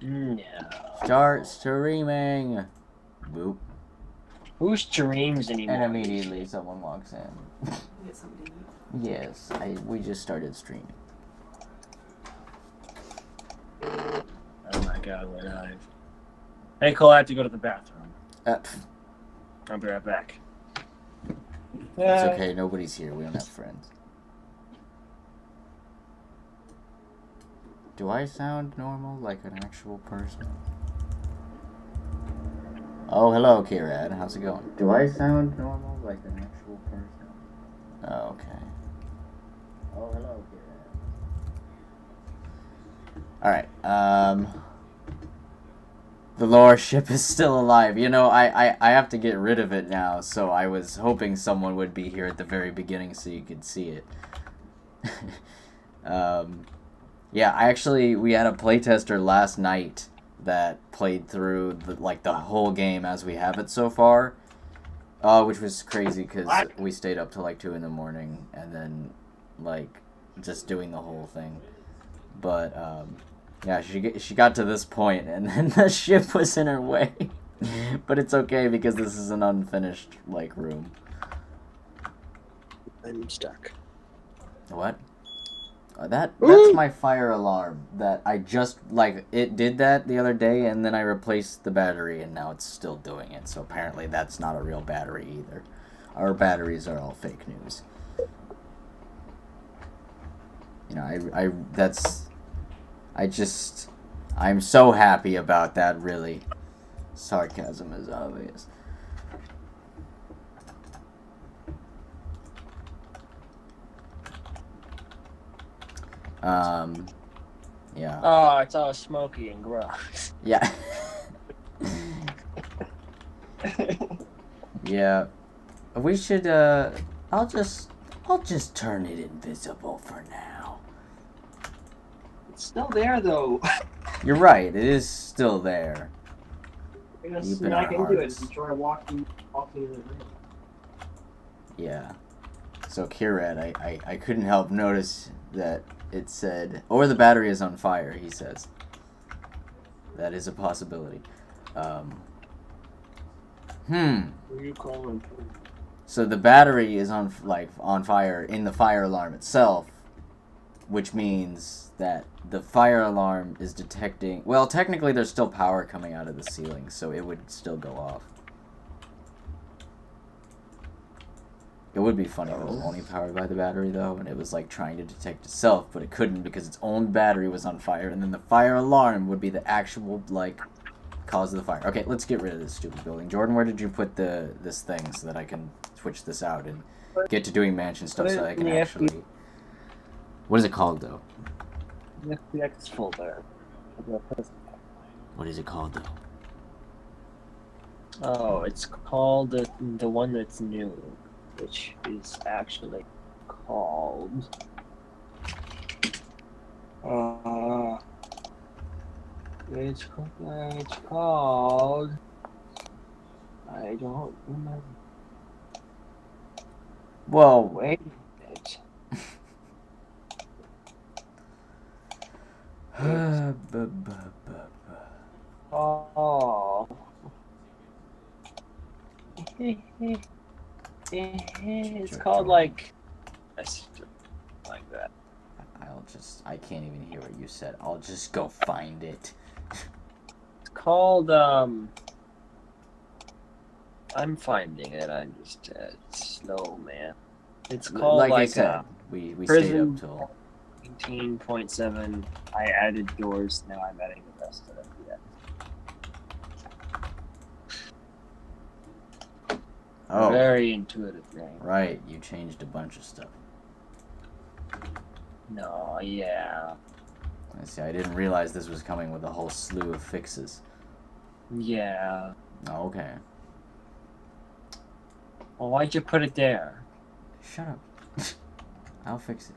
No. Start streaming. Boop. Who streams anymore? And immediately someone walks in. Yes, we just started streaming. Oh my god, we're live. Hey Cole, I have to go to the bathroom. I'll be right back. It's okay, nobody's here. We don't have friends. Do I sound normal, like an actual person? Oh, hello, Kirad. How's it going? Do I sound normal, like an actual person? Oh, okay. Oh, hello, Kirad. Alright, the lore ship is still alive. You know, I have to get rid of it now, so I was hoping someone would be here at the very beginning so you could see it. Yeah, we had a playtester last night that played through the whole game as we have it so far, which was crazy because we stayed up till like 2 in the morning and then just doing the whole thing. But yeah, she got to this point and then the ship was in her way. But it's okay because this is an unfinished room. I'm stuck. What? That's my fire alarm that I just, it did that the other day, and then I replaced the battery, and now it's still doing it, so apparently that's not a real battery either. Our batteries are all fake news. You know, I'm so happy about that, really. Sarcasm is obvious. Yeah. Oh, it's all smoky and gross. Yeah. Yeah. We should, I'll just turn it invisible for now. It's still there, though. You're right, it is still there. Yes, I can do it. Try walking in the room. Yeah. So, Kirad, I couldn't help notice that it said, or the battery is on fire, he says. That is a possibility. What are you calling? So the battery is on fire in the fire alarm itself, which means that the fire alarm is detecting... Well, technically there's still power coming out of the ceiling, so it would still go off. It would be funny if it was only powered by the battery, though, and it was, trying to detect itself, but it couldn't because its own battery was on fire, and then the fire alarm would be the actual, cause of the fire. Okay, let's get rid of this stupid building. Jordan, where did you put this thing so that I can switch this out and get to doing mansion stuff so I can actually... What is it called, though? The FBX folder. What is it called, though? Oh, it's called the one that's new, which is actually called... It's called... I don't remember. Well, Wait a minute. Oh. It's called like that. I can't even hear what you said. I'll just go find it. It's called I'm finding it. I'm just slow, man. It's called like I said, we stayed up till 18.7. I added doors. Now I'm adding the rest of it. Yeah. Oh, very intuitive game. Right, you changed a bunch of stuff. No, yeah. I see. I didn't realize this was coming with a whole slew of fixes. Yeah. Oh, okay. Well, why'd you put it there? Shut up. I'll fix it.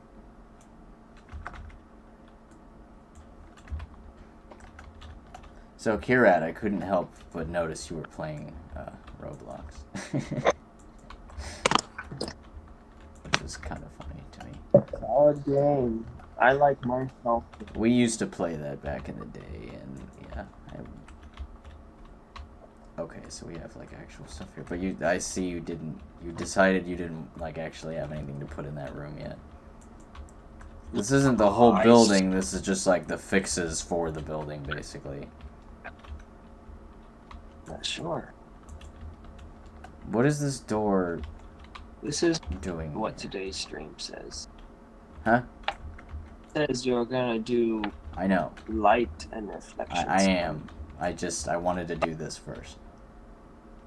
So, Kirad, I couldn't help but notice you were playing Roblox. Which was kind of funny to me. Solid game. I like myself. We used to play that back in the day, and yeah. Okay, so we have like actual stuff here, but I see you didn't. You decided you didn't like actually have anything to put in that room yet. This isn't the whole building. This is just like the fixes for the building, basically. Not sure. What is this door? This is doing what today's stream says. Huh? It says you're gonna do. I know. Light and reflections. I am. I wanted to do this first.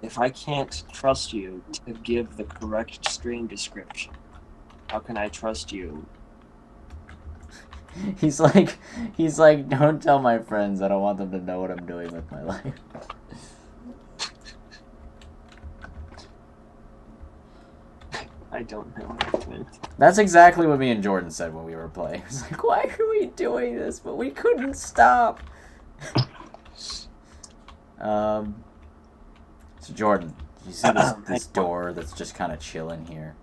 If I can't trust you to give the correct stream description, how can I trust you? He's like, don't tell my friends. I don't want them to know what I'm doing with my life. I don't know what it meant. That's exactly what me and Jordan said when we were playing. It's like, why are we doing this? But we couldn't stop. So Jordan, you see this door that's just kind of chilling here?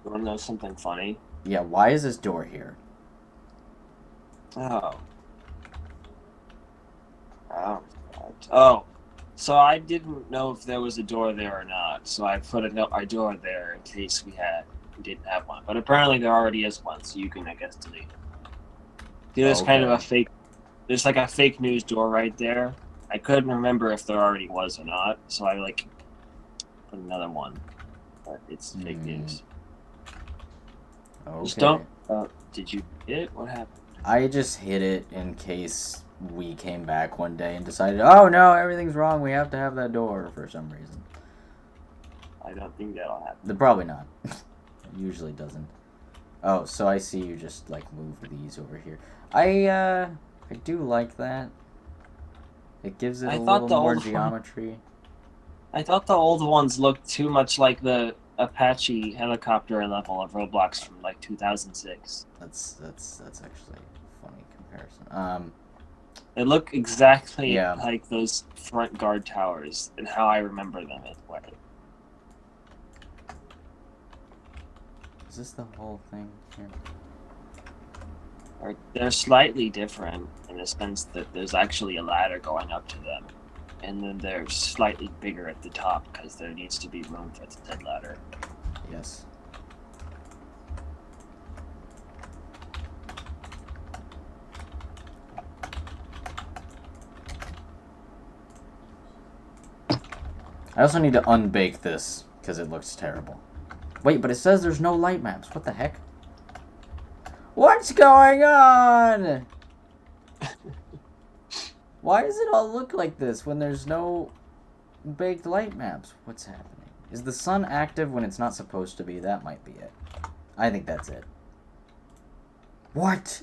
You want to know something funny? Yeah, why is this door here? Oh, so I didn't know if there was a door there or not, so I put a door there in case we didn't have one. But apparently there already is one, so you can, I guess, delete it. See, there's kind of a fake. There's like a fake news door right there. I couldn't remember if there already was or not, so I like put another one. But it's fake news. Okay. Just don't. Did you hit it? What happened? I just hit it in case we came back one day and decided, oh no, everything's wrong. We have to have that door for some reason. I don't think that'll happen. Probably not. It usually doesn't. Oh, so I see you just like move these over here. I do like that. It gives it a little more geometry. I thought the old ones looked too much like the Apache helicopter level of Roblox from like 2006. That's actually a funny comparison. They look exactly like those front guard towers and how I remember them anyway. Is this the whole thing here? They're slightly different in the sense that there's actually a ladder going up to them, and then they're slightly bigger at the top because there needs to be room for the said ladder. Yes. I also need to unbake this because it looks terrible. Wait, but it says there's no light maps. What the heck? What's going on? Why does it all look like this when there's no baked light maps? What's happening? Is the sun active when it's not supposed to be? That might be it. I think that's it. What?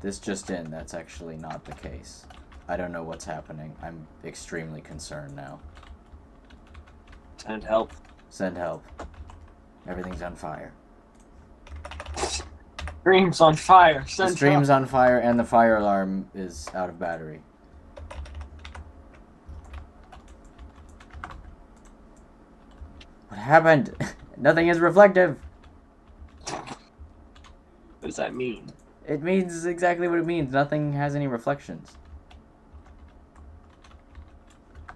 This just in. That's actually not the case. I don't know what's happening. I'm extremely concerned now. Send help. Send help. Everything's on fire. Stream's on fire. The stream's on fire and the fire alarm is out of battery. What happened? Nothing is reflective. What does that mean? It means exactly what it means. Nothing has any reflections.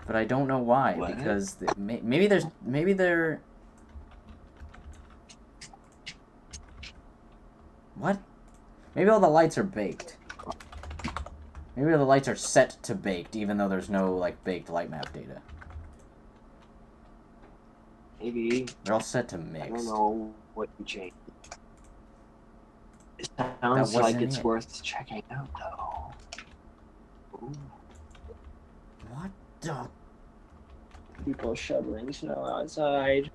But I don't know why. What? Because maybe they're. What? Maybe all the lights are baked. Maybe the lights are set to baked, even though there's no like baked light map data. Maybe. They're all set to mix. I don't know what you changed. It sounds like it's worth checking out, though. Ooh. What the? People shoveling snow outside.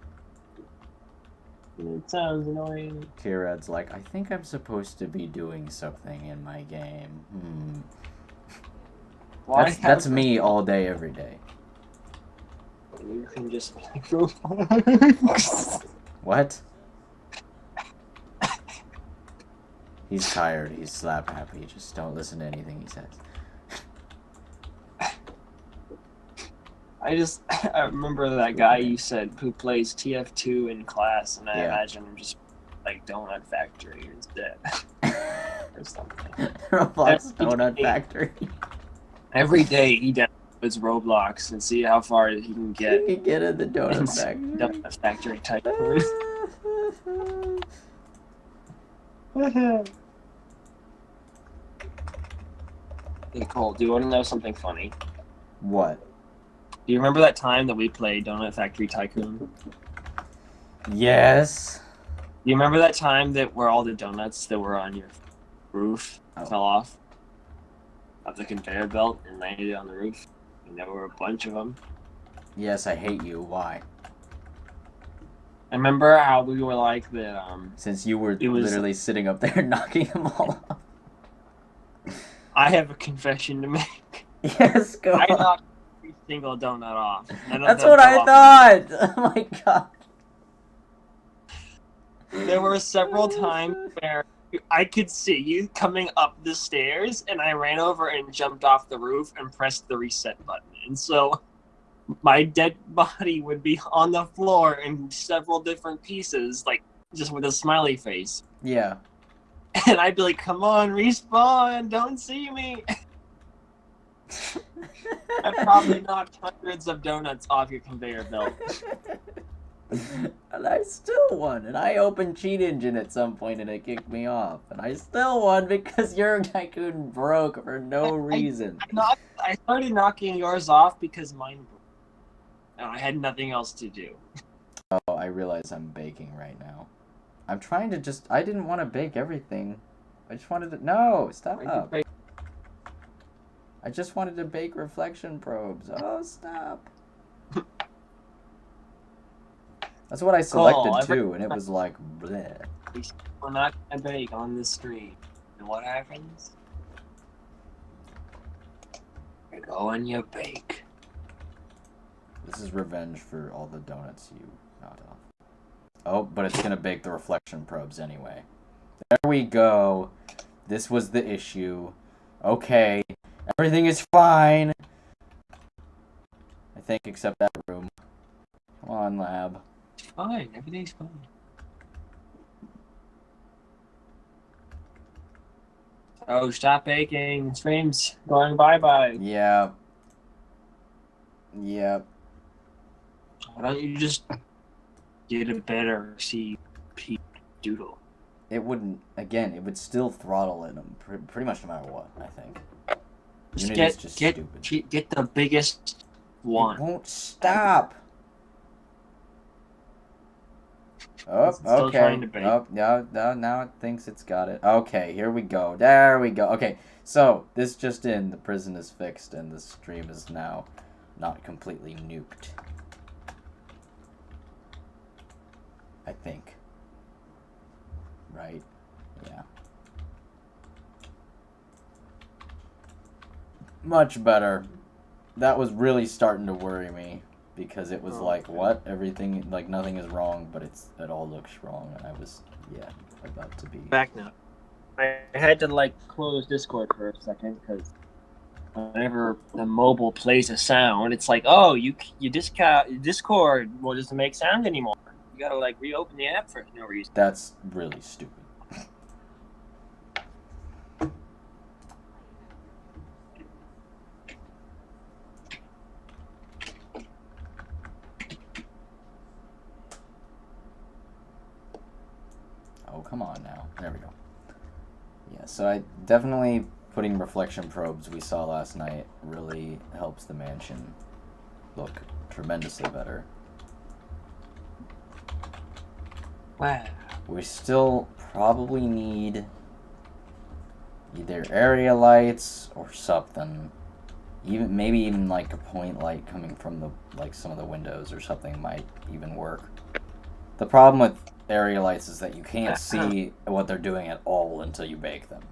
It sounds annoying. Kirad's like, I think I'm supposed to be doing something in my game. That's me all day, every day. You can just What? He's tired. He's slap happy. Just don't listen to anything he says. I remember that guy you said who plays TF2 in class, and I imagine him just like Donut Factory instead. Or something. Roblox Donut Factory. Every day he downloads Roblox and see how far he can get. He can get in the Donut Factory. Donut Factory tycoon. Hey Cole, do you want to know something funny? What? Do you remember that time that we played Donut Factory Tycoon? Yes. Do you remember that time where all the donuts that were on your roof fell off of the conveyor belt and landed on the roof? And there were a bunch of them. Yes, I hate you. Why? I remember how we were like that. Since you were literally sitting up there knocking them all off. I have a confession to make. Yes, go on. I knocked every single donut off. That's what I thought! Oh my god. There were several times where I could see you coming up the stairs, and I ran over and jumped off the roof and pressed the reset button. And so my dead body would be on the floor in several different pieces, like just with a smiley face. Yeah. And I'd be like, come on, respawn, don't see me. I probably knocked hundreds of donuts off your conveyor belt. And I still won. And I opened Cheat Engine at some point and it kicked me off. And I still won because your tycoon broke for no reason. I started knocking yours off because mine broke. And I had nothing else to do. Oh, I realize I'm baking right now. I'm trying to just... I didn't want to bake everything. I just wanted to... No, stop. I just wanted to bake reflection probes. Oh, stop. That's what I selected too, and it was like, bleh. We're not going to bake on this stream. And what happens? You go and you bake. This is revenge for all the donuts you knocked off. Oh, but it's going to bake the reflection probes anyway. There we go. This was the issue. Okay. Everything is fine. I think, except that room. Come on, lab. It's fine. Everything's fine. Oh, stop baking. Stream's going bye-bye. Yeah. Yep. Why don't you just get a better CP doodle? It wouldn't, again, it would still throttle it pretty much no matter what, I think. Just get the biggest one. It won't stop. Oh, okay. Oh, no, now it thinks it's got it. Okay, here we go. There we go. Okay, so this just in, the prison is fixed and the stream is now not completely nuked. I think. Right? Yeah. Much better. That was really starting to worry me because it was like, what? Everything, like nothing is wrong, but it all looks wrong, and I was, yeah, about to be back now. I had to like close Discord for a second because whenever the mobile plays a sound, it's like, oh, you Discord doesn't make sound anymore. You gotta like reopen the app for no reason. That's really stupid. Oh, come on now. There we go. Yeah, so I definitely putting reflection probes we saw last night really helps the mansion look tremendously better. Wow. We still probably need either area lights or something. Maybe even like a point light coming from the some of the windows or something might even work. The problem with area lights is that you can't see what they're doing at all until you bake them,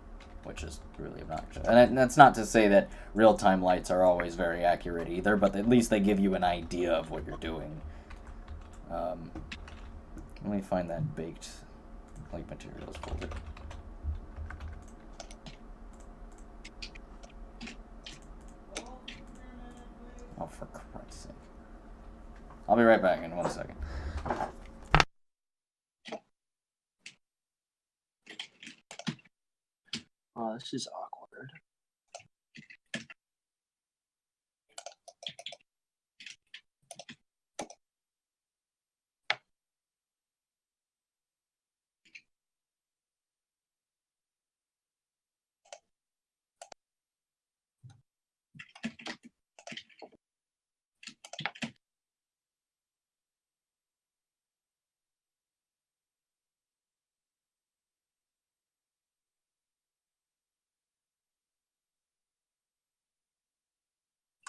which is really obnoxious. And that's not to say that real-time lights are always very accurate either, but at least they give you an idea of what you're doing. Let me find that baked materials folder. Oh, for Christ's sake. I'll be right back in 1 second. Oh, this is awkward.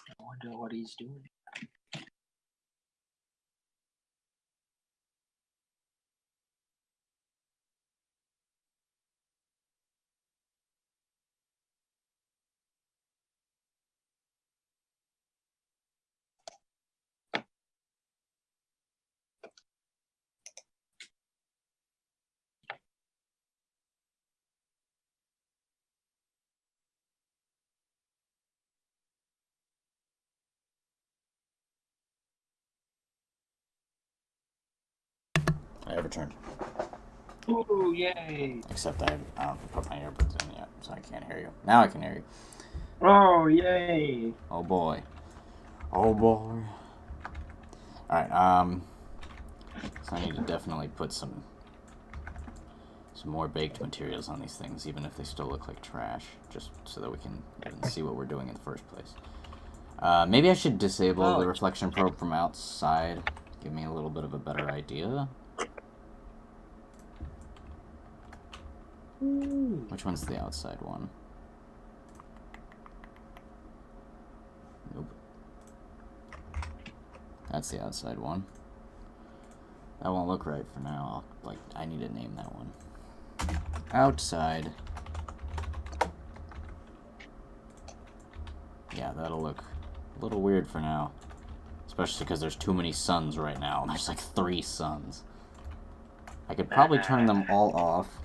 I wonder what he's doing. I returned. Ooh, yay! Except I haven't put my earbuds in yet, so I can't hear you. Now I can hear you. Oh, yay! Oh boy. Oh boy. Alright, so I need to definitely put some more baked materials on these things, even if they still look like trash, just so that we can even see what we're doing in the first place. Maybe I should disable the reflection probe from outside, give me a little bit of a better idea. Which one's the outside one? Nope. That's the outside one. That won't look right for now. I need to name that one. Outside. Yeah, that'll look a little weird for now. Especially because there's too many suns right now. There's like 3 suns. I could probably turn them all off.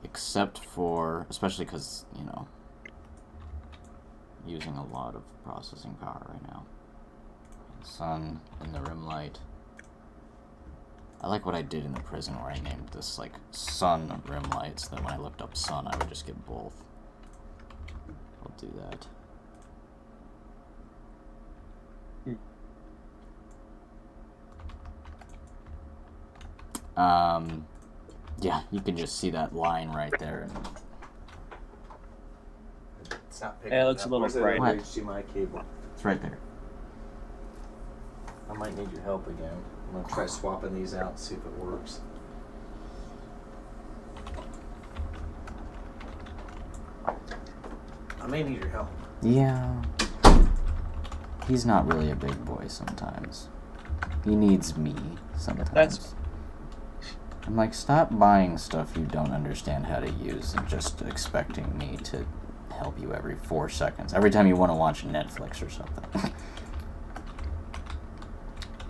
Except for, especially because, you know, using a lot of processing power right now. Sun and the rim light. I like what I did in the prison where I named this, like, sun rim light, so that when I looked up sun, I would just get both. I'll do that. Yeah, you can just see that line right there. And it's not picking it looks a little bright. What? HDMI cable. It's right there. I might need your help again. I'm gonna try swapping these out and see if it works. I may need your help. Yeah. He's not really a big boy sometimes. He needs me sometimes. I'm like, stop buying stuff you don't understand how to use and just expecting me to help you every 4 seconds. Every time you want to watch Netflix or something.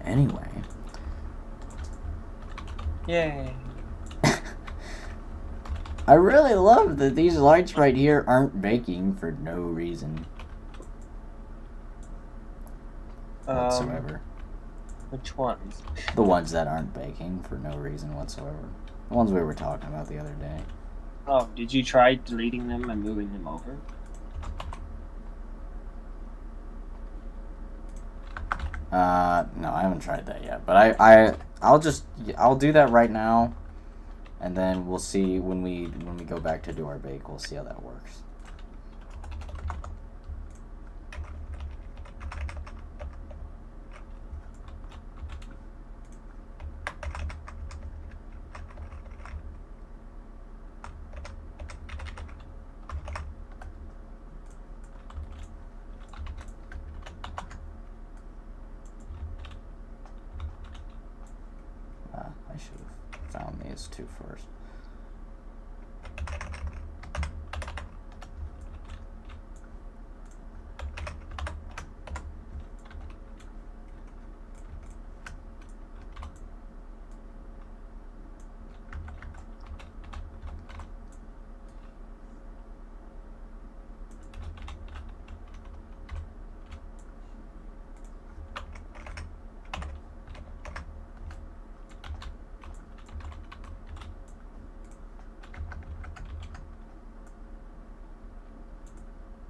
Anyway. Yay. I really love that these lights right here aren't baking for no reason whatsoever. Which ones? The ones that aren't baking for no reason whatsoever. The ones we were talking about the other day. Oh, did you try deleting them and moving them over? No, I haven't tried that yet. But I'll do that right now, and then we'll see when we go back to do our bake. We'll see how that works. I should have found these two first.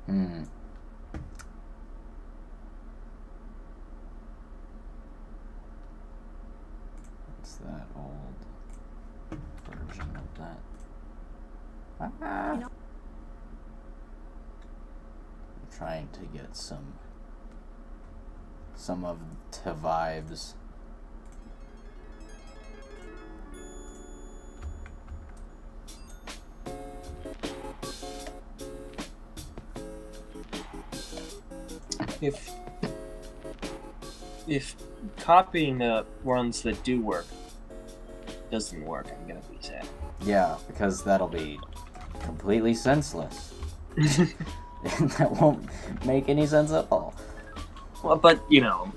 Hmm. What's that old version of that? Ah. I'm trying to get some of the vibes. If copying ones that do work doesn't work, I'm gonna be sad. Yeah, because that'll be completely senseless. That won't make any sense at all. Well, but you know,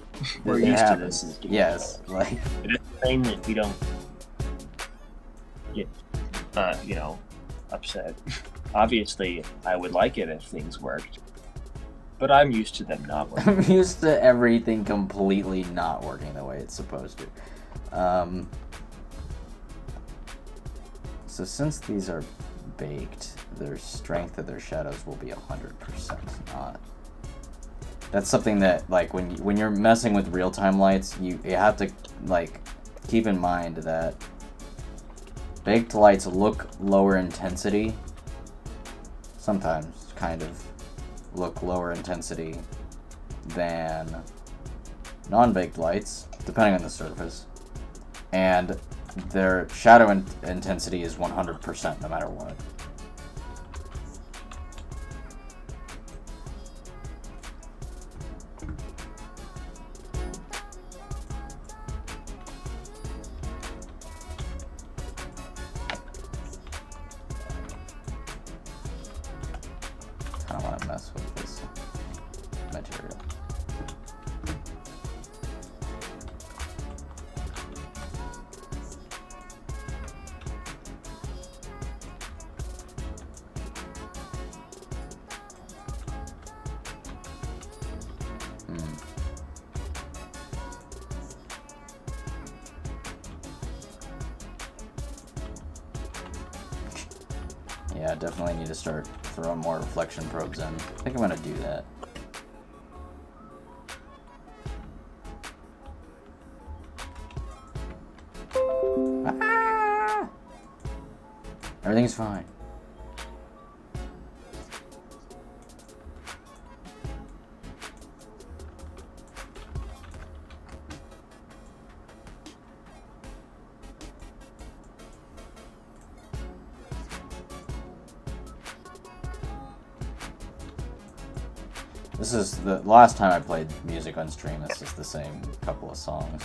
we're It used happens. to this. Yes, like It is saying that we don't get, upset. Obviously, I would like it if things worked, but I'm used to them not working. I'm used to everything completely not working the way it's supposed to. So since these are baked, their strength of their shadows will be 100% not. That's something that, like, when you're messing with real-time lights, you have to, like, keep in mind that baked lights look lower intensity. Sometimes, kind of, look lower intensity than non-baked lights, depending on the surface. And their shadow intensity is 100% no matter what. I don't want to mess with this material. Yeah, definitely need to start throwing more reflection probes in. I think I'm gonna do that. Ah! Everything's fine. This is the last time I played music on stream. This is the same couple of songs.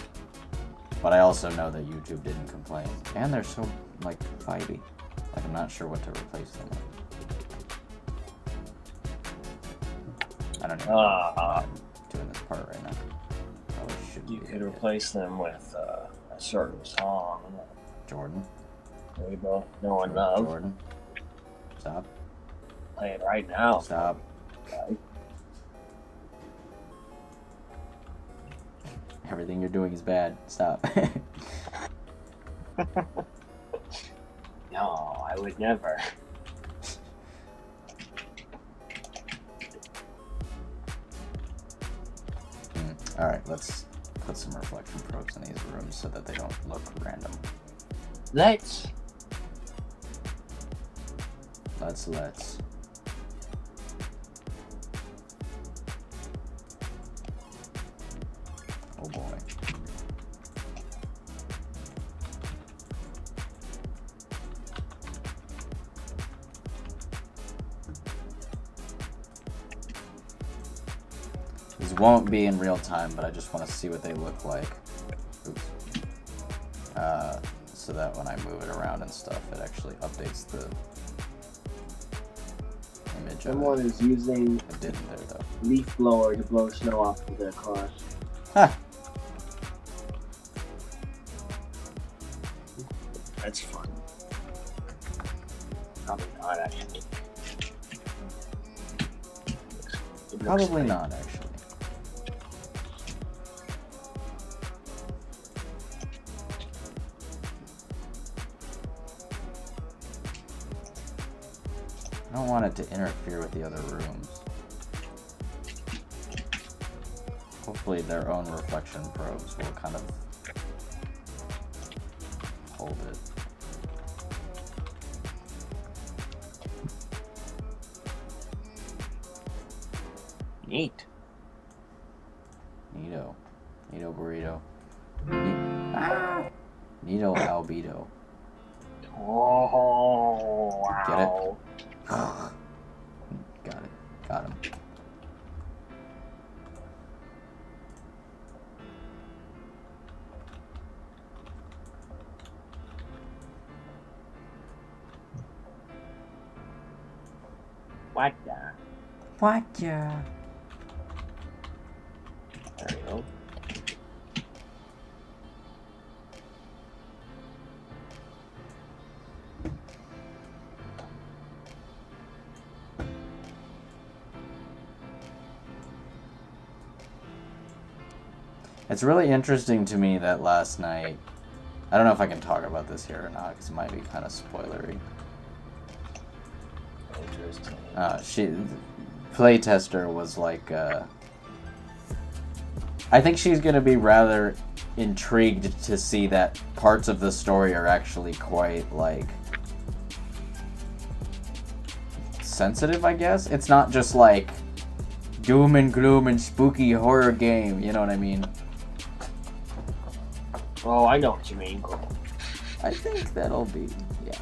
But I also know that YouTube didn't complain. And they're so, like, vibey. Like, I'm not sure what to replace them with. I don't know. I'm doing this part right now. Probably should You be could good. replace them with a certain song Jordan. we both know and love. Jordan. Stop. Play it right now. Stop. Okay. Everything you're doing is bad. Stop. No, I would never. Alright, let's put some reflection probes in these rooms so that they don't look random. Let's. Let's. Oh boy. These won't be in real time, but I just want to see what they look like. Oops. So that when I move it around and stuff, it actually updates the image of Someone it. is using It didn't there though. leaf blower to blow snow off of their car. Ha! That's fun. Probably not, actually. It looks Probably like- not, actually. I don't want it to interfere with the other rooms. Hopefully their own reflection probes will kind of hold it. Neat. Neato. Neato burrito. Neato albedo. Oh, wow. Get it? Got it. Got him. What the? What ya? There you go. It's really interesting to me that last night, I don't know if I can talk about this here or not, because it might be kind of spoilery. Interesting. Playtester was like, I think she's going to be rather intrigued to see that parts of the story are actually quite, like, sensitive, I guess? It's not just like doom and gloom and spooky horror game, you know what I mean? Oh, I know what you mean. I think that'll be, yeah.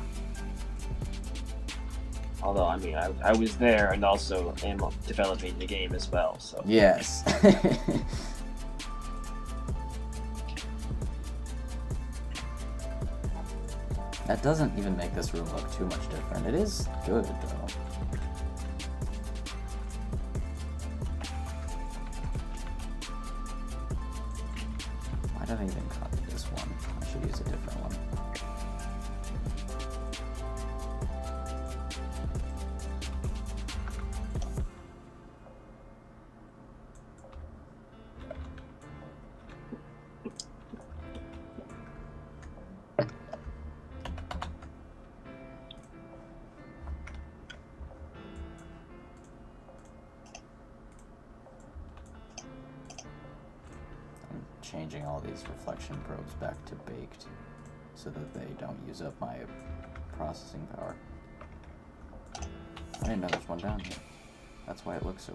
Although, I mean, I was there and also am developing the game as well, so. Yes. That doesn't even make this room look too much different. It is good, though. Why did I even copy this one? I should use a different one. Changing all these reflection probes back to baked so that they don't use up my processing power. I didn't know there's one down here. That's why it looks so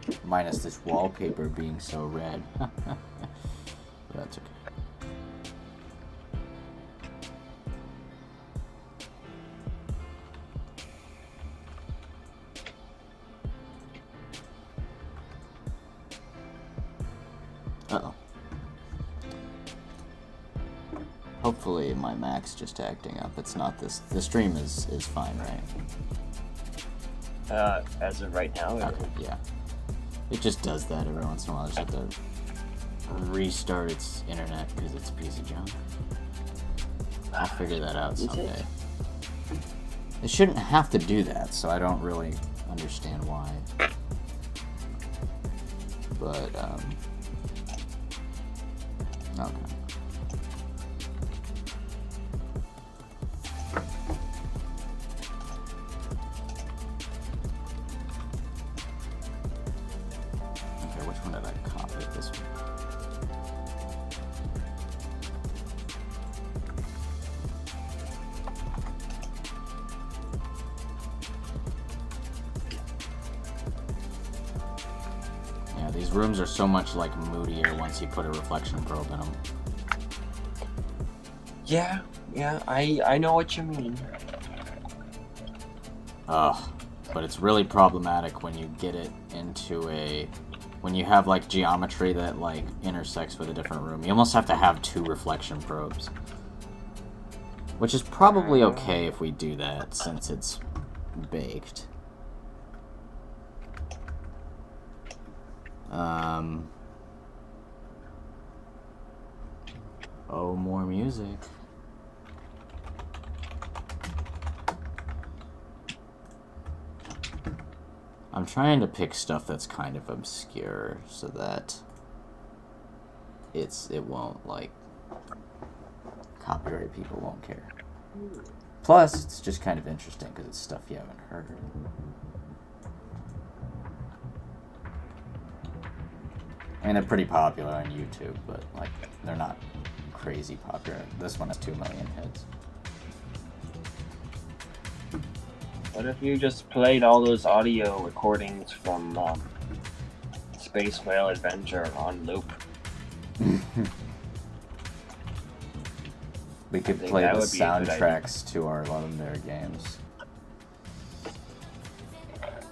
good. Minus this wallpaper being so red. That's okay. Uh-oh. Hopefully my Mac's just acting up. It's not this. The stream is fine, right? As of right now, Okay, yeah. It just does that every once in a while. I just have to restart its internet because it's a piece of junk. I'll figure that out someday. It shouldn't have to do that, so I don't really understand why. But, okay. Okay, which one did I copy? This one. Yeah, these rooms are so much like moodier once you put a reflection probe in them. Yeah, I know what you mean. Ugh, but it's really problematic when you get it into when you have like geometry that like intersects with a different room. You almost have to have two reflection probes. Which is probably okay if we do that since it's baked. Oh, more music. I'm trying to pick stuff that's kind of obscure so that it won't, like, copyright people won't care. Plus, it's just kind of interesting because it's stuff you haven't heard. I mean, they're pretty popular on YouTube, but like they're not crazy popular. This one has 2 million hits. What if you just played all those audio recordings from Space Whale Adventure on loop? We could play the soundtracks to our legendary games.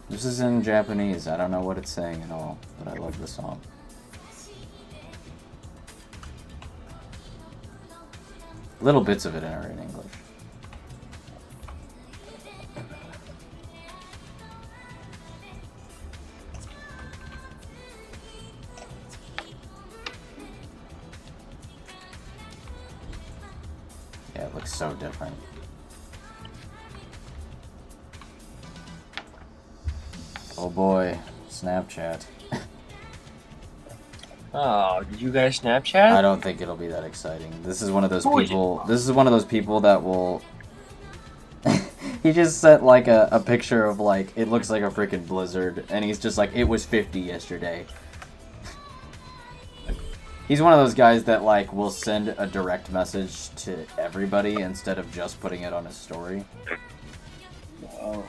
This is in Japanese. I don't know what it's saying at all, but I love the song. Little bits of it are in English. Yeah, it looks so different. Oh boy, Snapchat. Oh, did you guys Snapchat? I don't think it'll be that exciting. This is one of those people. This is one of those people that will. He just sent like a picture of like it looks like a freaking blizzard, and he's just like it was 50 yesterday. He's one of those guys that like will send a direct message to everybody instead of just putting it on his story. Oh.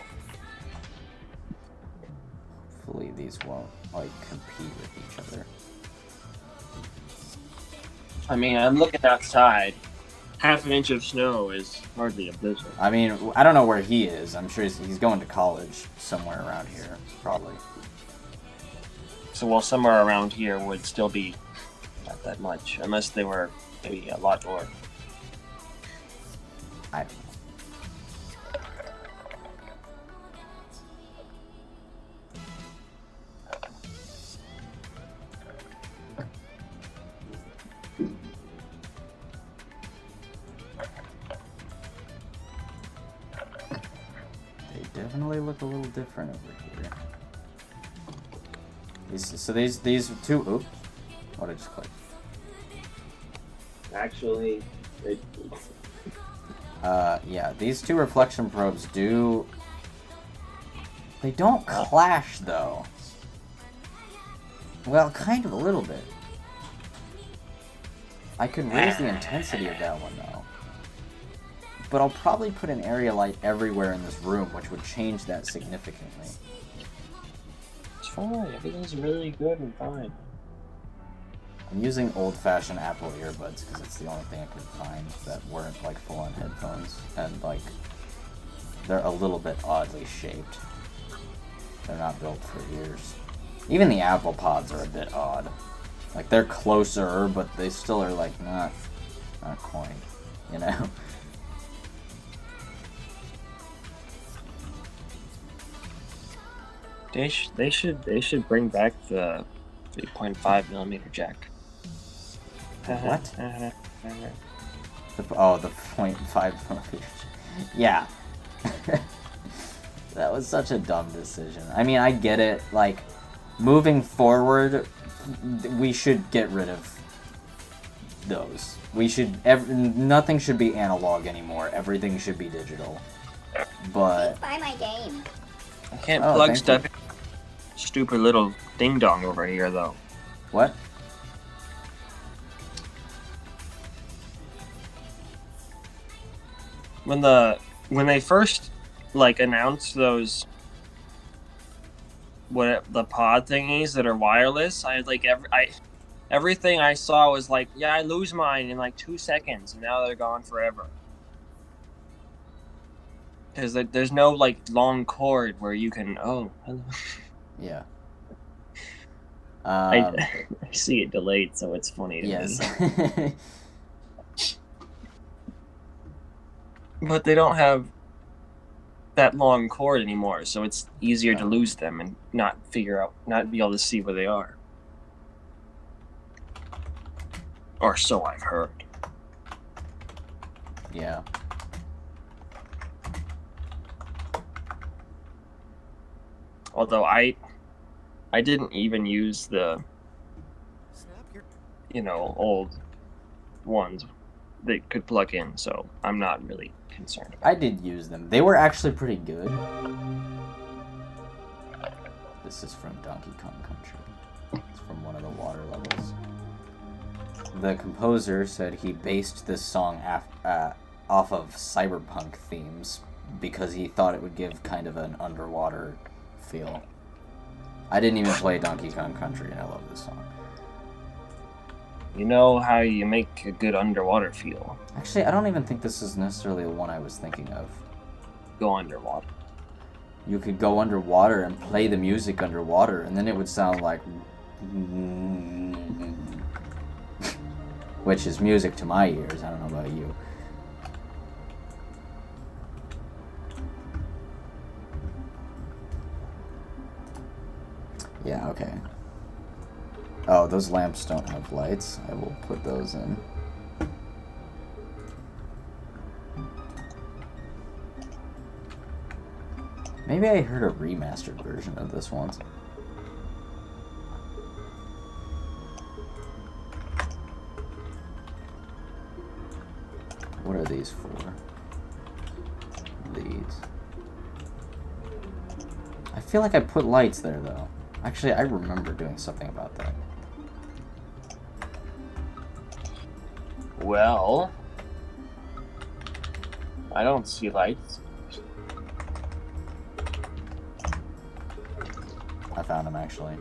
Hopefully these won't like compete with each other. I mean, I'm looking outside. Half an inch of snow is hardly a blizzard. I mean, I don't know where he is. I'm sure he's going to college somewhere around here, probably. So, well, somewhere around here would still be not that much, unless they were maybe a lot more. I don't know. Definitely look a little different over here. These two. Oops. What I just clicked. Actually, yeah, these two reflection probes do. They don't clash though. Well, kind of a little bit. I could raise the intensity of that one though. But I'll probably put an area light everywhere in this room, which would change that significantly. It's fine. Everything's really good and fine. I'm using old-fashioned Apple earbuds because it's the only thing I could find that weren't like full-on headphones, and like they're a little bit oddly shaped. They're not built for ears. Even the Apple Pods are a bit odd. Like they're closer, but they still are like not quite, you know. They should bring back the 3.5mm jack. What? The 0.5mm. Yeah. That was such a dumb decision. I mean, I get it. Like, moving forward, we should get rid of those. We should. Nothing should be analog anymore. Everything should be digital. But. Buy my game. I can't plug stuff. Stupid little ding dong over here, though. What? When they first like announced those the pod thingies that are wireless, I had like everything I saw was like, yeah, I lose mine in like 2 seconds, and now they're gone forever. Because there's no like long cord where you can hello. Yeah. I see it delayed, so it's funny to me. But they don't have that long cord anymore, so it's easier to lose them and not be able to see where they are. Or so I've heard. Yeah. Although I didn't even use the old ones that could plug in, so I'm not really concerned about I did use them. They were actually pretty good. This is from Donkey Kong Country. It's from one of the water levels. The composer said he based this song off of cyberpunk themes because he thought it would give kind of an underwater feel. I didn't even play Donkey Kong Country, and I love this song. You know how you make a good underwater feel? Actually, I don't even think this is necessarily the one I was thinking of. Go underwater. You could go underwater and play the music underwater, and then it would sound like... which is music to my ears. I don't know about you. Yeah, okay. Oh, those lamps don't have lights. I will put those in. Maybe I heard a remastered version of this once. What are these for? These. I feel like I put lights there, though. Actually, I remember doing something about that. Well, I don't see lights. I found them, actually.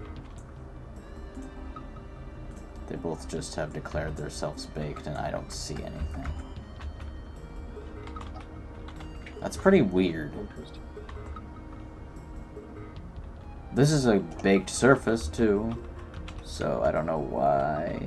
They both just have declared themselves baked, and I don't see anything. That's pretty weird. This is a baked surface, too, so I don't know why.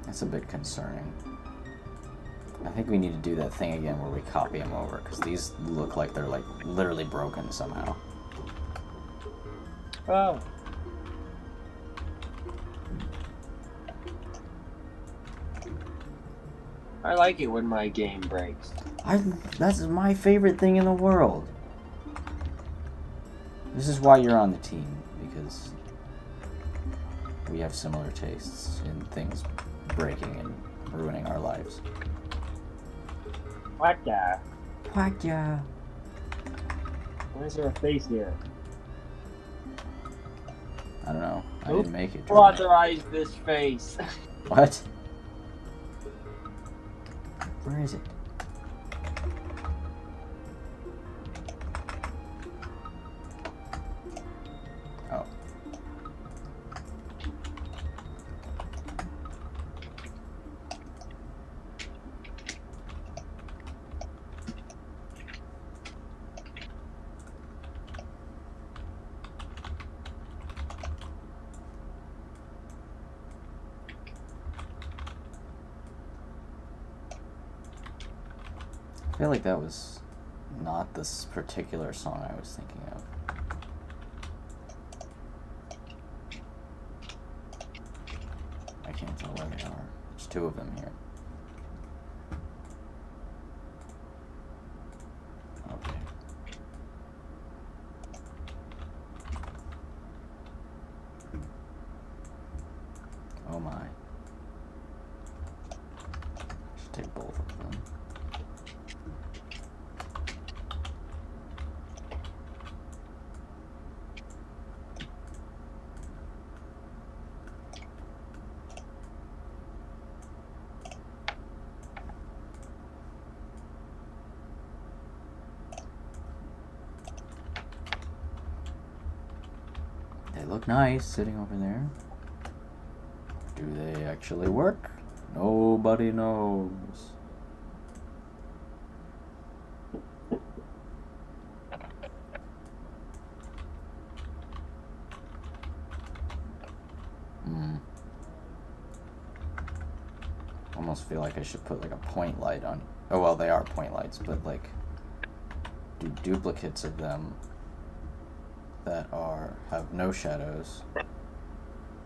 That's a bit concerning. I think we need to do that thing again where we copy them over, because these look like they're, like, literally broken somehow. Oh. I like it when my game breaks. That's my favorite thing in the world. This is why you're on the team, because we have similar tastes in things breaking and ruining our lives. What the? What ya? Why is there a face here? I don't know. I didn't make it. Authorize this face. What? Where is it? Oh. I feel like that was not this particular song I was thinking of. I can't tell where they are. There's two of them here. Okay. Oh my. Should take both of them. They look nice sitting over there. Do they actually work? Nobody knows. Almost feel like I should put like a point light on. Oh well, they are point lights, but like do duplicates of them that have no shadows,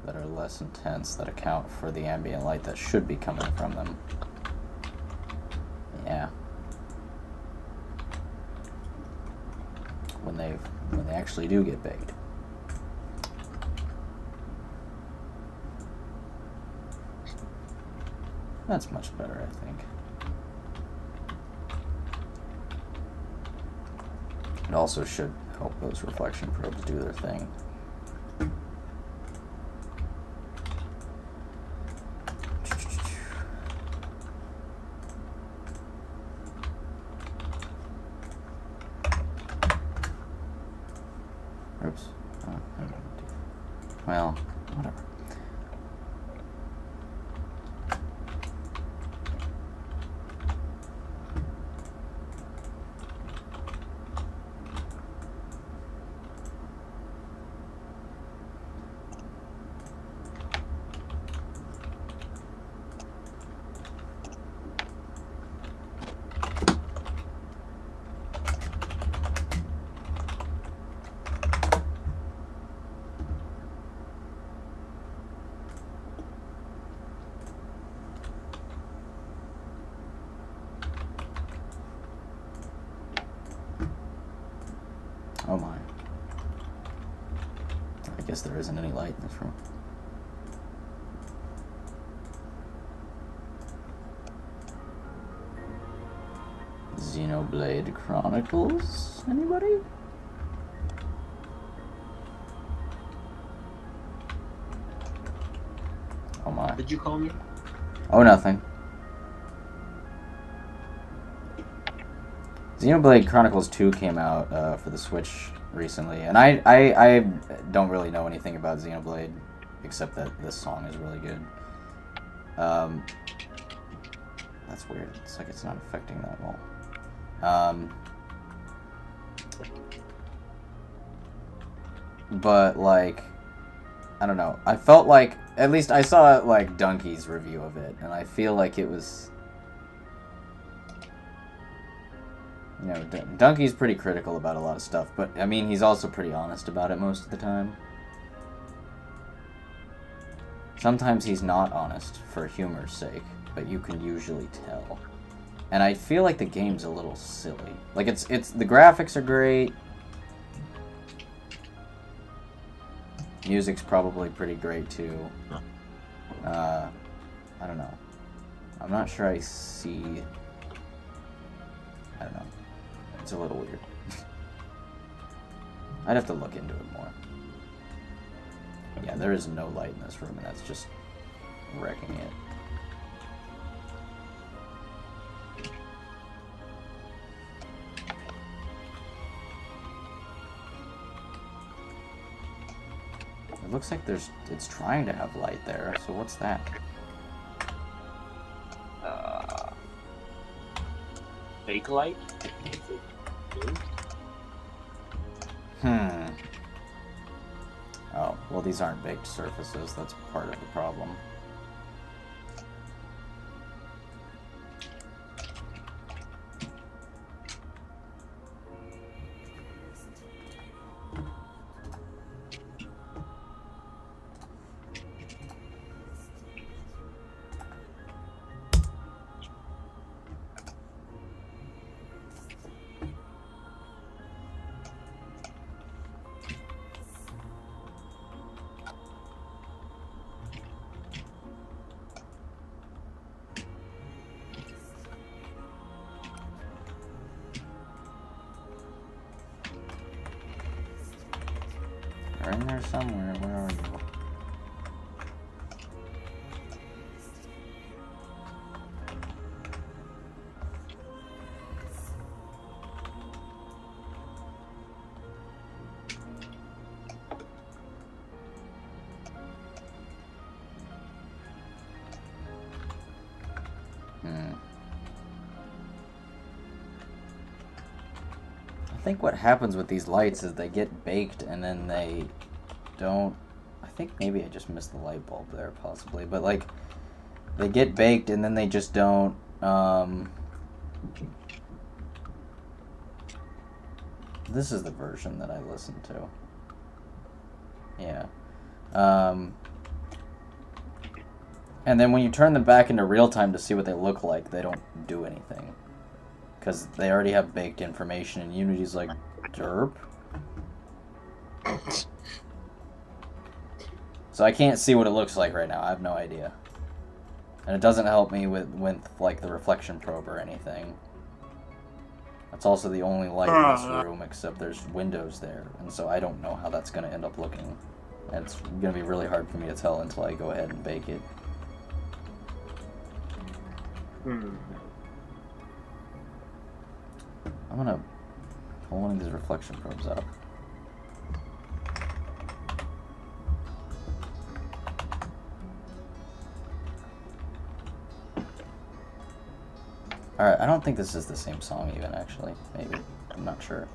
that are less intense, that account for the ambient light that should be coming from them. Yeah. actually do get baked. That's much better, I think. It also should help those reflection probes do their thing. Oops. Oh, well, whatever. Oh my. I guess there isn't any light in this room. Xenoblade Chronicles? Anybody? Oh my. Did you call me? Oh, nothing. Xenoblade Chronicles 2 came out for the Switch recently, and I don't really know anything about Xenoblade, except that this song is really good. That's weird. It's like it's not affecting that well. But, like, I don't know. I felt like, at least I saw, like, Donkey's review of it, and I feel like it was... You know, Donkey's pretty critical about a lot of stuff, but, I mean, he's also pretty honest about it most of the time. Sometimes he's not honest for humor's sake, but you can usually tell. And I feel like the game's a little silly. Like, it's the graphics are great. Music's probably pretty great, too. I don't know. I'm not sure I see... I don't know. It's a little weird. I'd have to look into it more. Yeah, there is no light in this room, and that's just wrecking it. It looks like it's trying to have light there, so what's that? Fake light? Oh, well, these aren't baked surfaces. That's part of the problem. You're in there somewhere. Where are you? I think what happens with these lights is they get baked and then they don't... I think maybe I just missed the light bulb there, possibly. But, like, they get baked and then they just don't... This is the version that I listened to. Yeah. And then when you turn them back into real time to see what they look like, they don't do anything. Because they already have baked information, and Unity's like, derp? So I can't see what it looks like right now. I have no idea. And it doesn't help me with like, the reflection probe or anything. That's also the only light in this room, except there's windows there. And so I don't know how that's going to end up looking. And it's going to be really hard for me to tell until I go ahead and bake it. I'm going to pull one of these reflection probes up. Alright, I don't think this is the same song even, actually. Maybe. I'm not sure.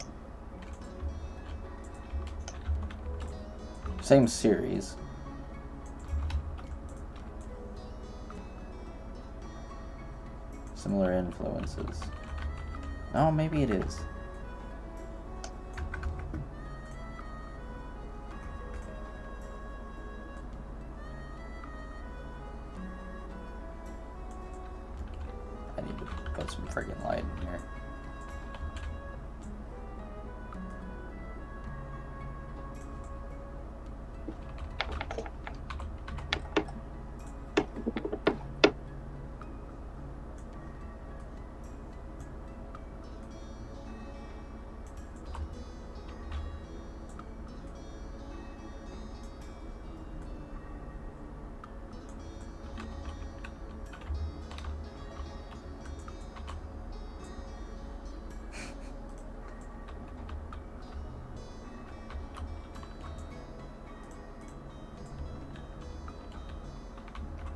Same series. Similar influences. Oh, maybe it is. I need to put some friggin' light in here.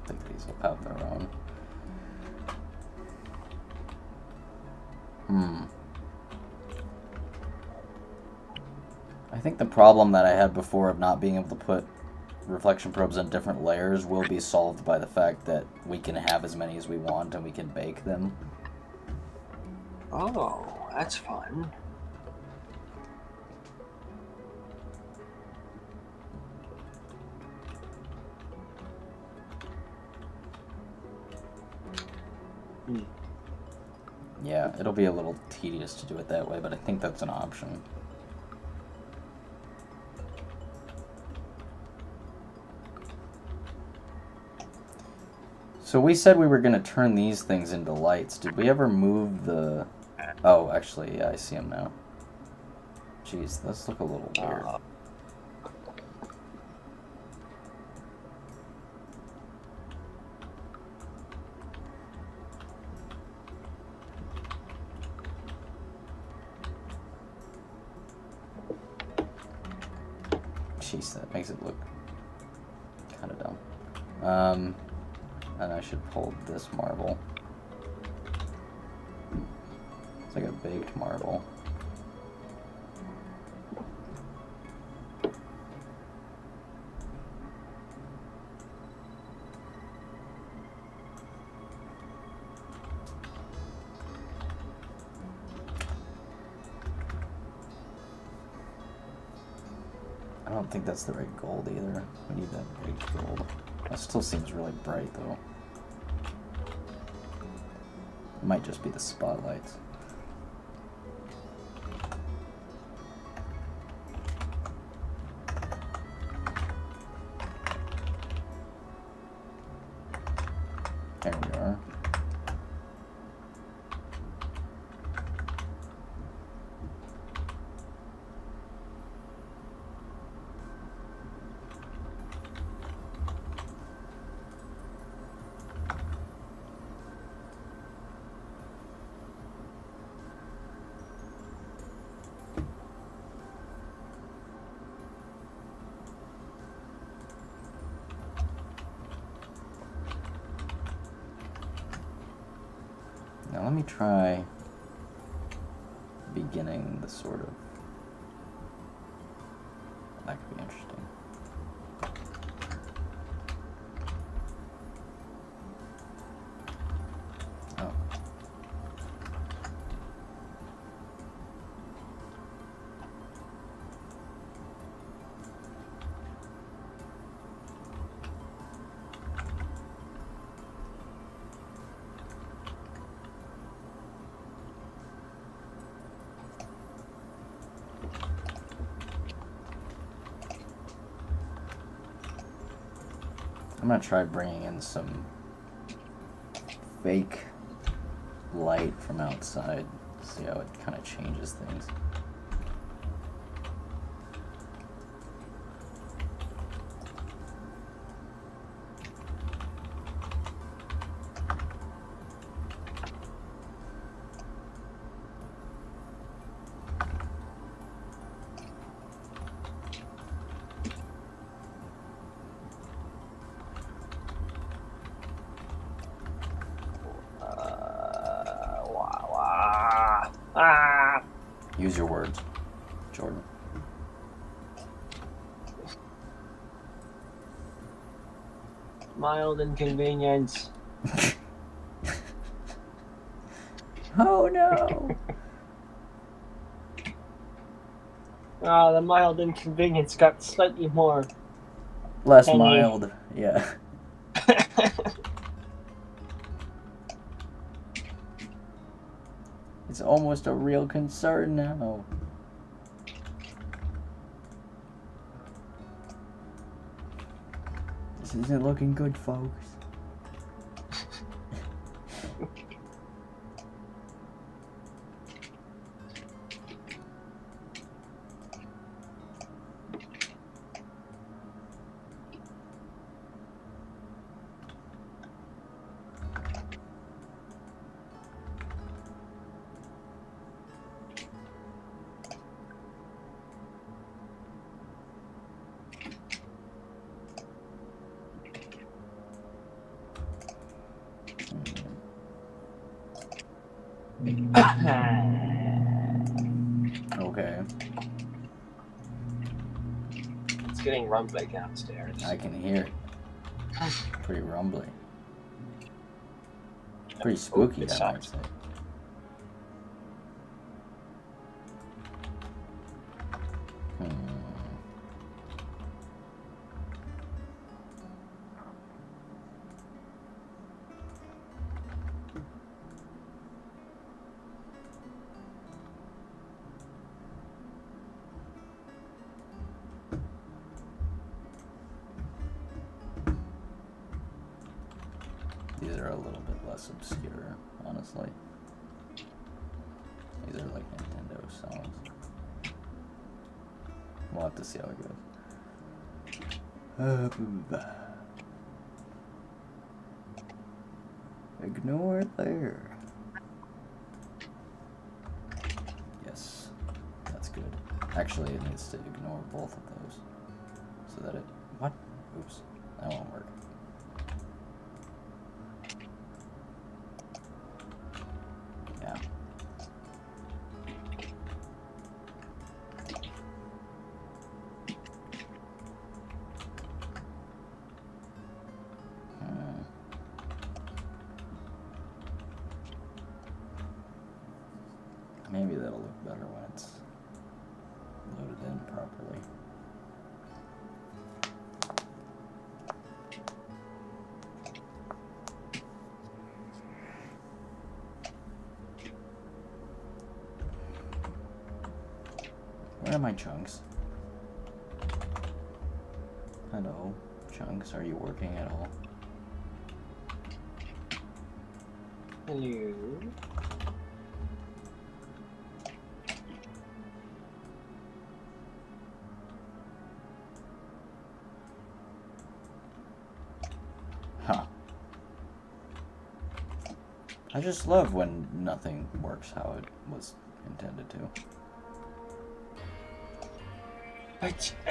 I think these will have their own. I think the problem that I had before of not being able to put reflection probes in different layers will be solved by the fact that we can have as many as we want and we can bake them. Oh, that's fun. Yeah, it'll be a little tedious to do it that way, but I think that's an option. So we said we were going to turn these things into lights. Did we ever move the... Oh, actually, yeah, I see them now. Jeez, those look a little weird. Jeez, that makes it look kind of dumb. And I should pull this marble. It's like a baked marble. I don't think that's the right gold either. We need that baked gold. That still seems really bright though. It might just be the spotlights. There we are. Now let me try beginning the sort of... That could be interesting. Oh. gonna try bringing in some fake light from outside. See how it kind of changes things. Use your words, Jordan. Mild inconvenience. Oh no! The mild inconvenience got slightly more. Less Penny. mild, yeah. It's almost a real concern now. This isn't looking good, folks. Okay. It's getting rumbly downstairs. I can hear it. Pretty rumbly. Pretty spooky, It I might sucks. say. These are a little bit less obscure, honestly. These are like Nintendo songs. We'll have to see how it goes. Ignore there. Yes, that's good. Actually, it needs to ignore both of those. So that it... What? Oops. That won't work. Yeah. Maybe that'll look better when it's loaded in properly. Where are my chunks? Hello, chunks, are you working at all? Hello. Huh. I just love when nothing works how it was intended to.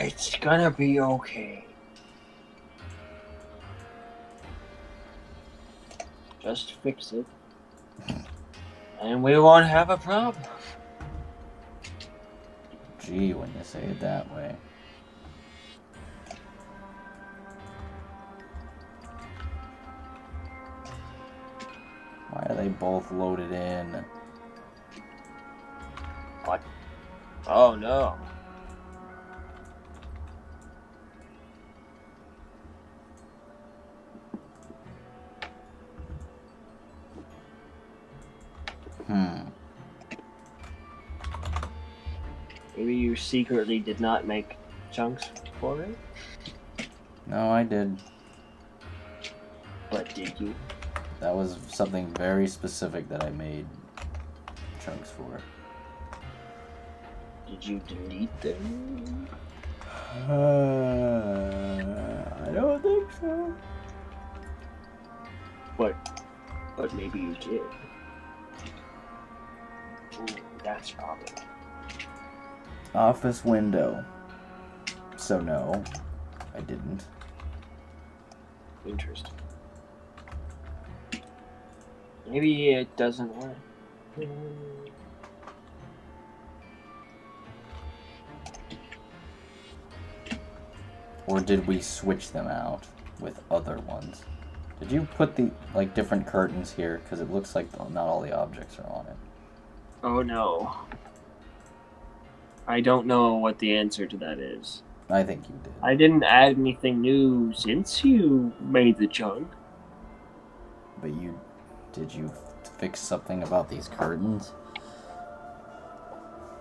It's gonna be okay. Just fix it. And we won't have a problem. Gee, when you say it that way. Why are they both loaded in? What? Oh no. Maybe you secretly did not make chunks for it? No, I did. What did you? That was something very specific that I made chunks for. Did you delete them? I don't think so. But maybe you did. Ooh, that's probably. Office window. So no, I didn't. Interesting. Maybe it doesn't work. Or did we switch them out with other ones? Did you put the different curtains here? Because it looks like not all the objects are on it. Oh no. I don't know what the answer to that is. I think you did. I didn't add anything new since you made the chunk. But did you fix something about these curtains?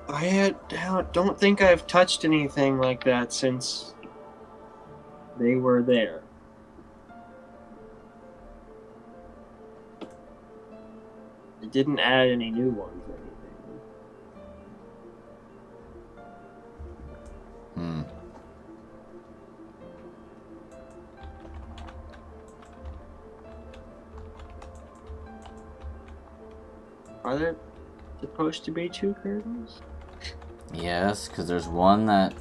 I don't think I've touched anything like that since they were there. I didn't add any new ones or anything. Are there supposed to be 2 curtains? Yes, because there's one that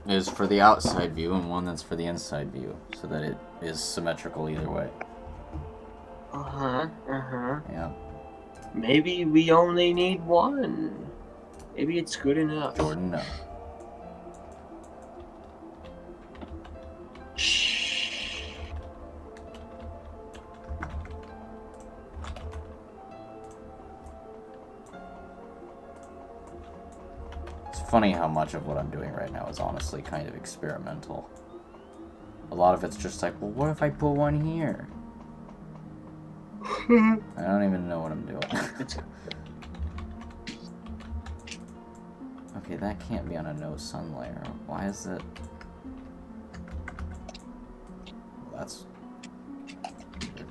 is for the outside view and one that's for the inside view, so that it is symmetrical either way. Yeah. Maybe we only need 1. Maybe it's good enough. Jordan, no. Shh. It's funny how much of what I'm doing right now is honestly kind of experimental. A lot of it's just like, well, what if I put one here? I don't even know what I'm doing. Okay, that can't be on a no sun layer. Why is it? Well, that's weird.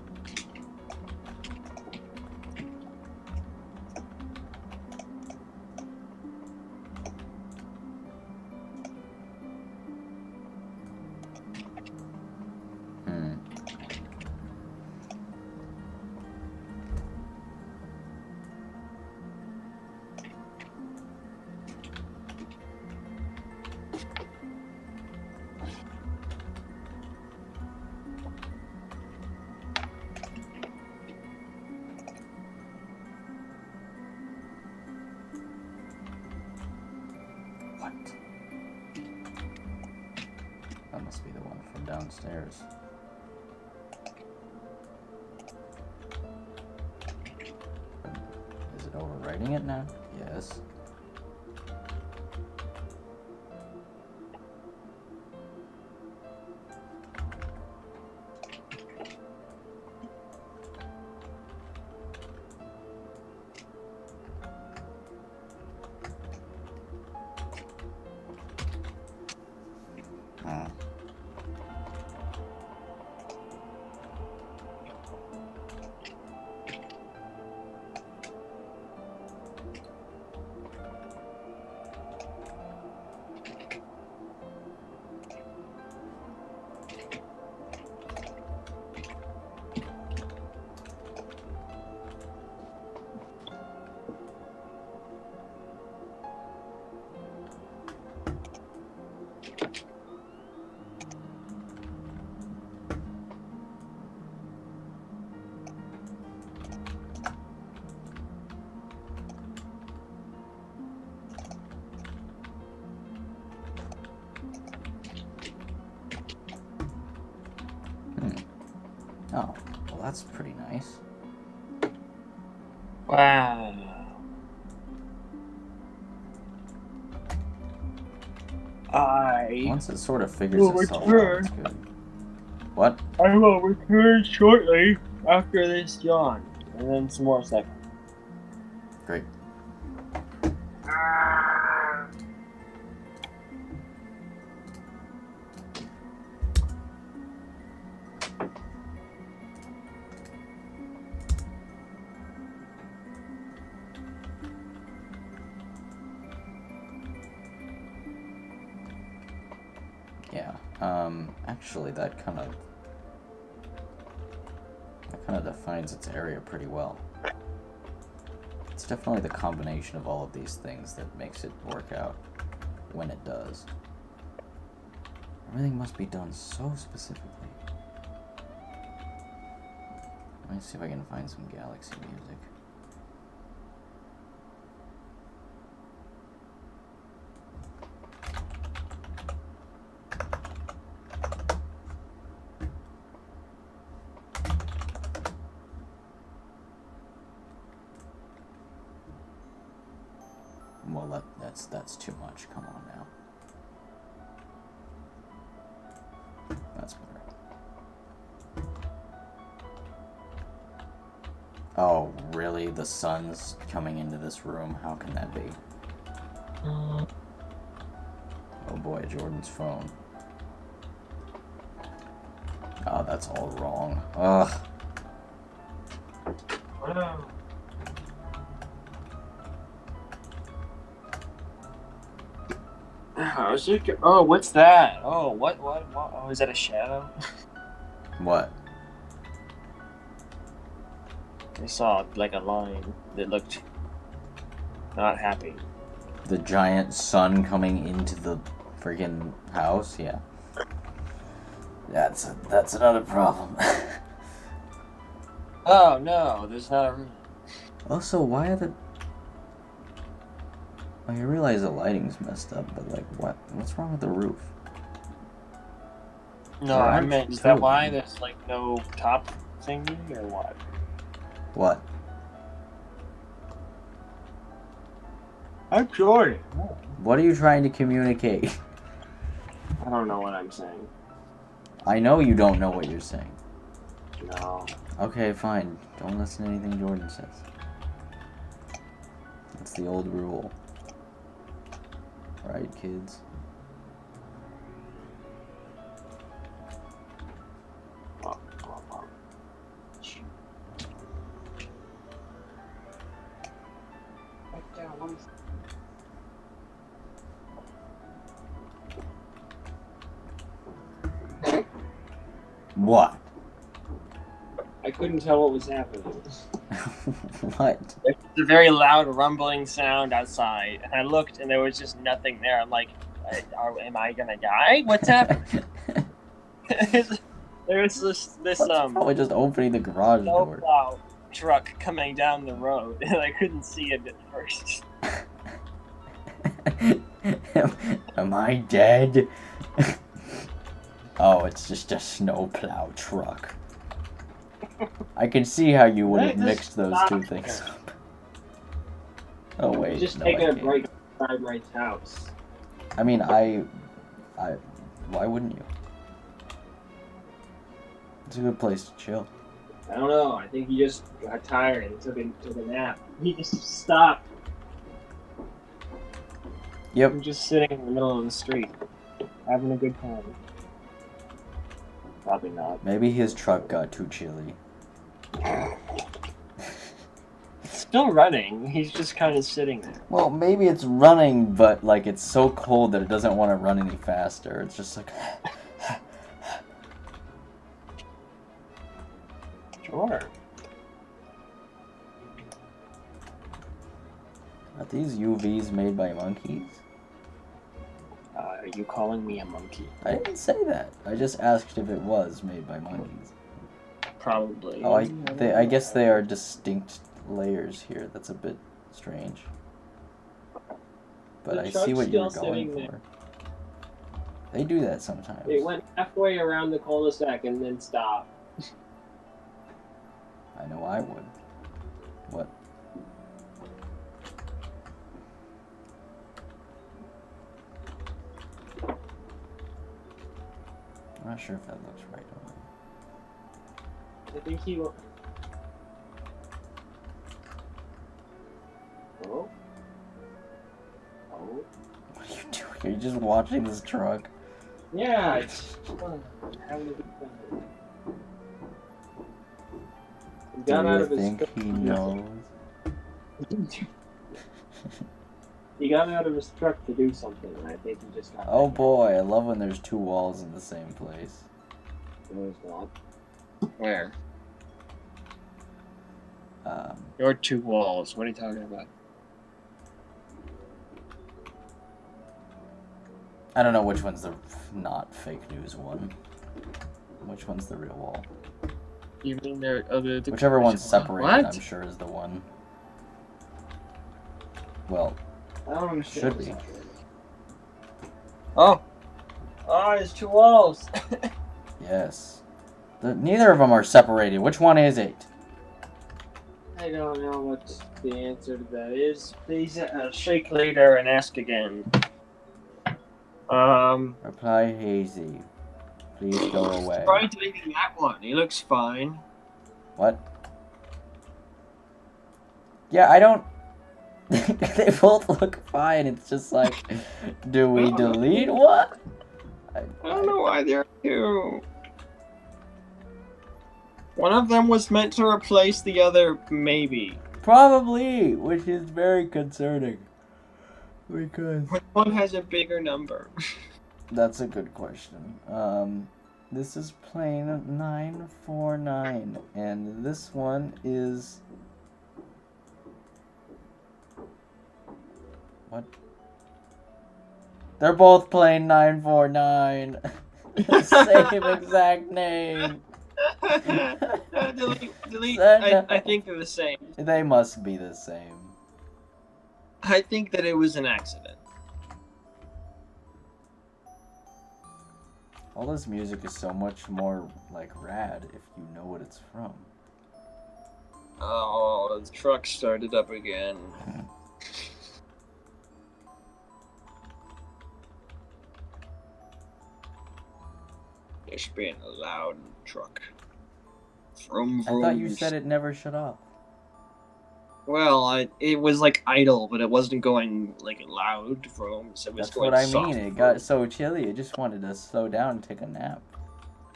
What? That must be the one from downstairs. Is it overwriting it now? Yes. Oh, well that's pretty nice. Wow. Once it sort of figures itself out, it's good. What? I will return shortly after this yawn. And then some more seconds. Great. Actually, that kind of defines its area pretty well. It's definitely the combination of all of these things that makes it work out when it does. Everything must be done so specifically. Let me see if I can find some Galaxy music. Well, that's too much. Come on now. That's better. Oh, really? The sun's coming into this room? How can that be? Oh boy, Jordan's phone. Oh, that's all wrong. Ugh. Oh, what's that? Oh, what? Oh, is that a shadow? What? I saw like a line that looked not happy. The giant sun coming into the friggin' house? Yeah. That's another problem. Oh no, there's not a room. Also, why are the... I realize the lighting's messed up, but like, what's wrong with the roof? No, I meant, is that why there's like no top thingy or what? What? I'm sure. What are you trying to communicate? I don't know what I'm saying. I know you don't know what you're saying. No. Okay, fine. Don't listen to anything Jordan says. That's the old rule. Right, kids? What? I couldn't tell what was happening. What? There's a very loud rumbling sound outside, and I looked, and there was just nothing there. I'm like, am I gonna die? What's happening? There's this Probably just opening the garage door. snowplow truck coming down the road, and I couldn't see it at first. Am I dead? Oh, it's just a snowplow truck. I can see how you would have mixed those two things up. Oh wait, Just no, taking I a can't. break inside Wright's house. I mean, why wouldn't you? It's a good place to chill. I don't know. I think he just got tired and took a nap. He just stopped. Yep. I'm just sitting in the middle of the street, having a good time. Probably not. Maybe his truck got too chilly. It's still running. He's just kind of sitting there. Well, maybe it's running, but like it's so cold that it doesn't want to run any faster. It's just like. Sure. Are these UVs made by monkeys? Are you calling me a monkey? I didn't say that. I just asked if it was made by monkeys. Probably. Oh, I guess they are distinct layers here. That's a bit strange. But The I see truck's what you were still going sitting for. They do that sometimes. It went halfway around the cul-de-sac and then stopped. I know I would. What? I'm not sure if that looks right on I think he. Oh. Oh. What are you doing? Are you just watching this truck? Yeah, it's having a good time. He got out Do of you his think he knows? He got out of his truck to do something, and I think he just got. Oh boy, I love when there's two walls in the same place. No, it's not. Where? Your two walls. What are you talking about? I don't know which one's the not fake news one. Which one's the real wall? You mean there? Whichever one's separated, What? I'm sure is the one. Well, I don't understand. should be. Oh, there's two walls. Yes. Neither of them are separated. Which one is it? I don't know what the answer to that is. Please shake later and ask again. Reply hazy. Please go away. Try deleting that one. He looks fine. What? Yeah, I don't... They both look fine. It's just like, do we delete what? I don't know why there are two. One of them was meant to replace the other, maybe. Probably, which is very concerning. Because... Which one has a bigger number? That's a good question. This is plane 949, and this one is... What? They're both plane 949. Same exact name. delete. I think they're the same. They must be the same. I think that it was an accident. All this music is so much more, like, rad if you know what it's from. Oh, the truck started up again. It's being a loud truck. Vroom, vroom. I thought you said it never shut off. Well, it was like idle, but it wasn't going like loud vroom. So it was That's going what I soft mean. It vroom. got so chilly. It just wanted to slow down and take a nap.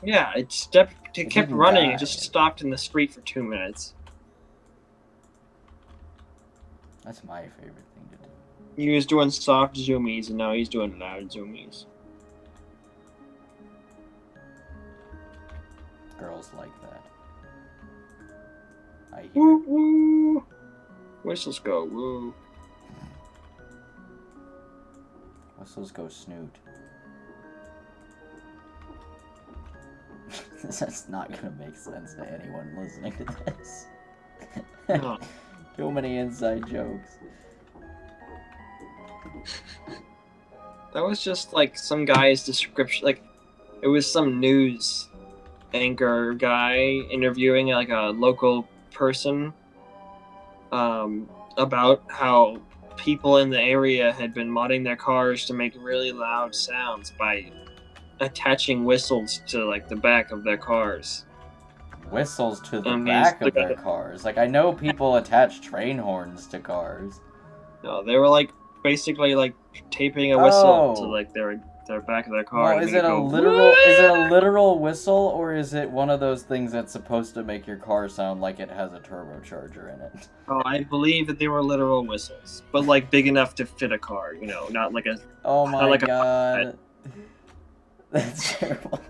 Yeah, it kept didn't running. die. It just stopped in the street for 2 minutes. That's my favorite thing to do. He was doing soft zoomies, and now he's doing loud zoomies. Girls like that. I hear. Woo woo. Whistles go woo. Whistles go snoot. That's not gonna make sense to anyone listening to this. No. Too many inside jokes. That was just like some guy's description. Like, it was some news anchor guy interviewing like a local person about how people in the area had been modding their cars to make really loud sounds by attaching whistles to like the back of their cars. Whistles to the And back he's of their cars. Like, I know people attach train horns to cars. No, they were like basically like taping a whistle to Oh. like their back of their car. Well, and is they it a go, literal? Is it a literal whistle, or is it one of those things that's supposed to make your car sound like it has a turbocharger in it? Oh, I believe that they were literal whistles, but like big enough to fit a car. You know, not like a. Oh my like a- god, that's terrible.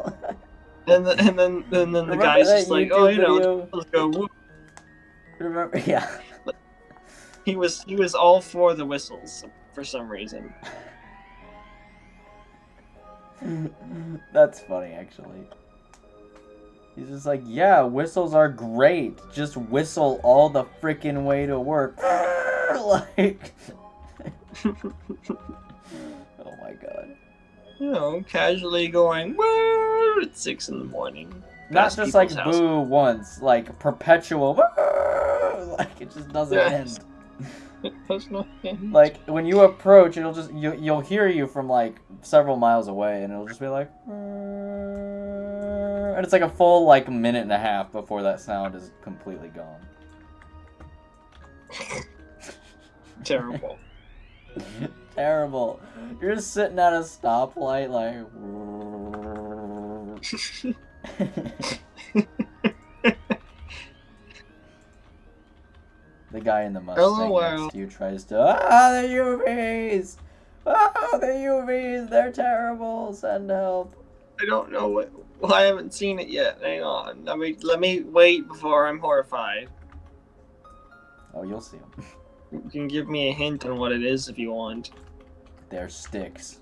And then the Remember guy's that just like, YouTube oh, you know, video? let's go. Woo. Remember? Yeah. He was all for the whistles for some reason. That's funny, actually. He's just like, yeah, whistles are great. Just whistle all the freaking way to work. Like, oh my god. You know, casually going woo at 6 in the morning. Not Past just like people's boo once, like perpetual. Like it just doesn't Yes. end. That's not him. Like when you approach, it'll just you'll hear you from like several miles away, and it'll just be like, and it's like a full like minute and a half before that sound is completely gone. Terrible. Terrible. You're just sitting at a stoplight, like. The guy in the Mustang LOL. next to you tries to, the UVs! Oh, the UVs, they're terrible, send help. I don't know what. Well, I haven't seen it yet. Hang on. Let me wait before I'm horrified. Oh, you'll see them. You can give me a hint on what it is if you want. They're sticks.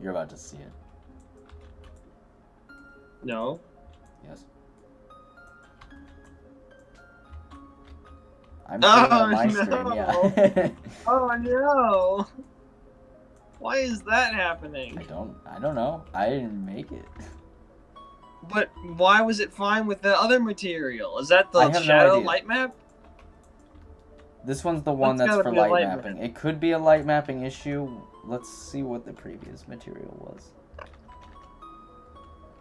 You're about to see it. No. Yes. I'm seeing it on my screen, yeah. Oh no! Why is that happening? I don't know. I didn't make it. But why was it fine with the other material? Is that I the have no shadow idea. light map? This one's the one That's that's gotta for be a light light mapping. map. It could be a light mapping issue. Let's see what the previous material was.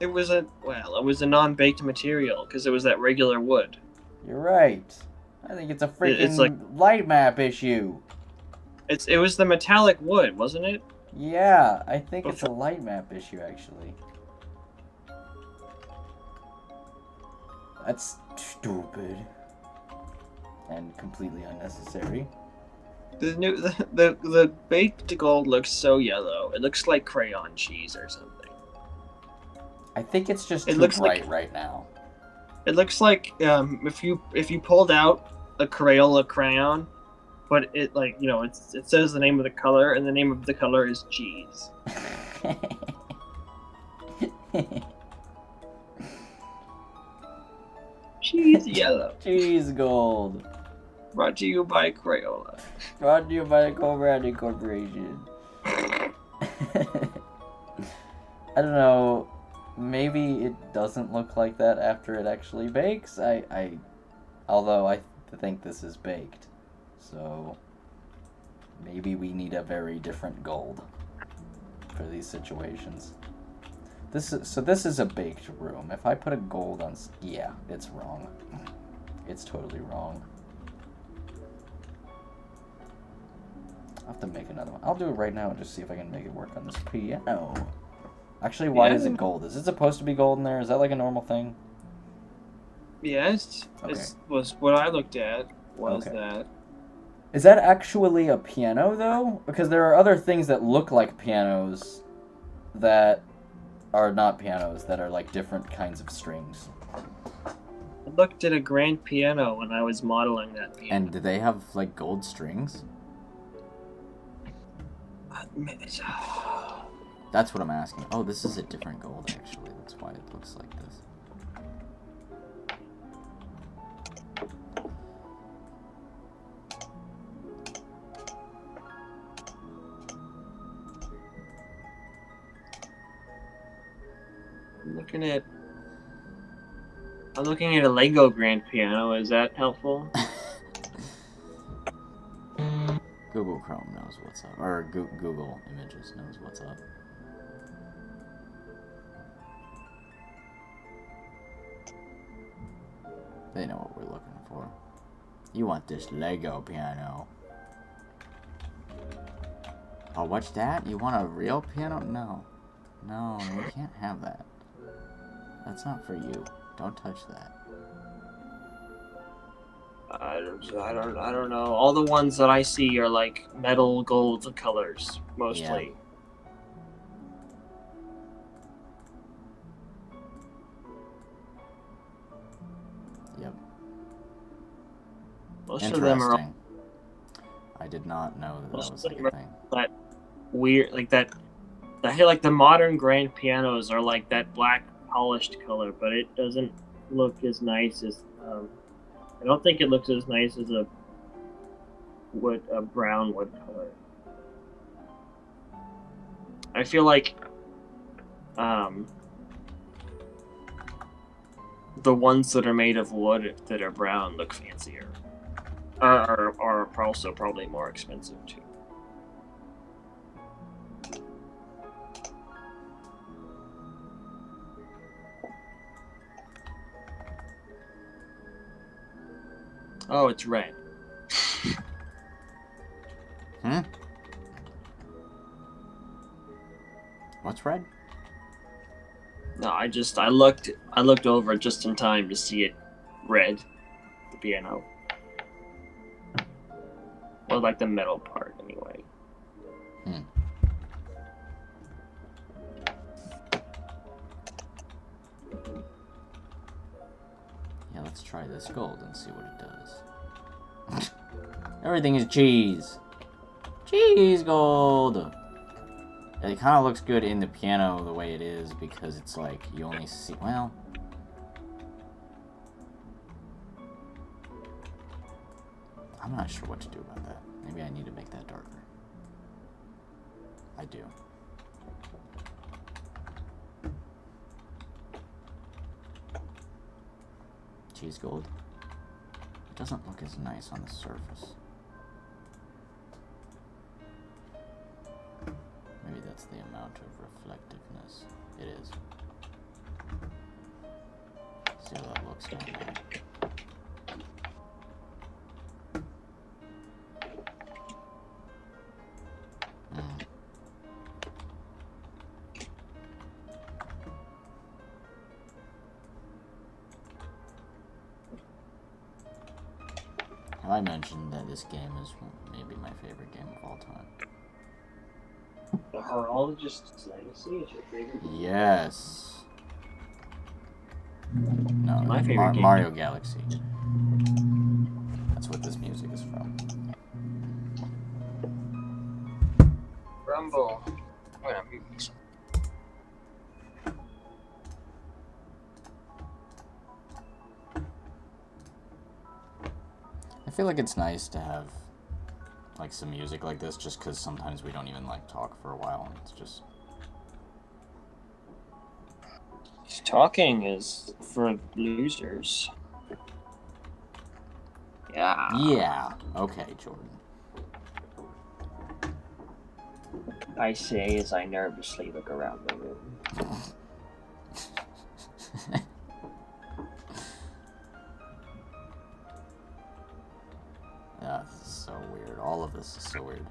It was a non-baked material because it was that regular wood. You're right. I think it's a freaking It's like- light map issue. It was the metallic wood, wasn't it? Yeah, I think it's a light map issue, actually. That's stupid. And completely unnecessary. The baked gold looks so yellow. It looks like crayon cheese or something. I think it's just It too looks bright like- right now. It looks like if you pulled out a Crayola crayon, but it it says the name of the color and the name of the color is cheese. Cheese yellow. Cheese gold. Brought to you by Crayola. Brought to you by the Co-Branding Corporation. I don't know. Maybe it doesn't look like that after it actually bakes. Although I think this is baked, so maybe we need a very different gold for these situations. This is a baked room. If I put a gold on, yeah, it's wrong. It's totally wrong. I'll have to make another one. I'll do it right now and just see if I can make it work on this piano. Actually, why is it gold? Is it supposed to be gold in there? Is that like a normal thing? Yes, Okay. was what I looked at. Was Okay. that? Is that actually a piano, though? Because there are other things that look like pianos that are not pianos, that are like different kinds of strings. I looked at a grand piano when I was modeling that piano. And do they have like gold strings? That's what I'm asking. Oh, this is a different gold, actually. That's why it looks like this. I'm looking at a Lego grand piano. Is that helpful? Google Chrome knows what's up. Or Google Images knows what's up. They know what we're looking for. You want this Lego piano. Oh, what's that? You want a real piano? No. No, we can't have that. That's not for you. Don't touch that. I don't know. All the ones that I see are like metal gold colors mostly. Yep. Most of them are Interesting. I did not know that Most was of like them a are- thing. that weird, like that. Like the modern grand pianos are like that black polished color, but it doesn't look as nice as. I don't think it looks as nice as a brown wood color. I feel like the ones that are made of wood that are brown look fancier. Are also probably more expensive too. Oh, it's red. Hmm? What's red? No, I looked over just in time to see it red, the piano. Or like the middle part, anyway. Yeah, let's try this gold and see what it does. Everything is cheese. Cheese gold. It kind of looks good in the piano the way it is because it's like you only see. Well, I'm not sure what to do about that. Maybe I need to make that darker. I do. Cheese gold. It doesn't look as nice on the surface. Maybe that's the amount of reflectiveness. It is. See how that looks down there. I mentioned that this game is maybe my favorite game of all time. The Horologist's Legacy is your favorite? Yes. No, My favorite game. Mario Galaxy. That's what this music is from. Rumble. Wait, I'm muting something. I feel like it's nice to have like some music like this just because sometimes we don't even like talk for a while and it's just... Talking is for losers. Yeah. Yeah. Okay, Jordan. I say as I nervously look around the room. Yeah, this is so weird. All of this is so weird.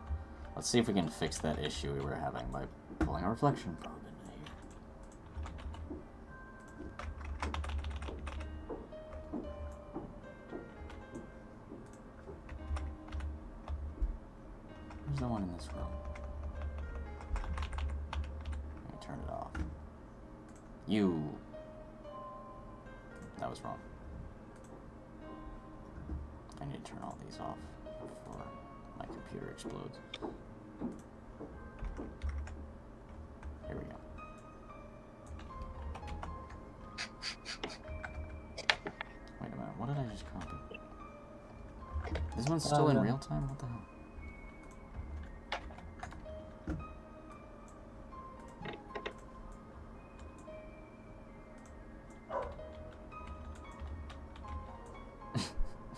Let's see if we can fix that issue we were having by pulling a reflection probe into here. Where's the one in this room? Let me turn it off. You. That was wrong. I need to turn all these off before my computer explodes. Here we go. Wait a minute, what did I just copy? This one's still in real time? What the hell?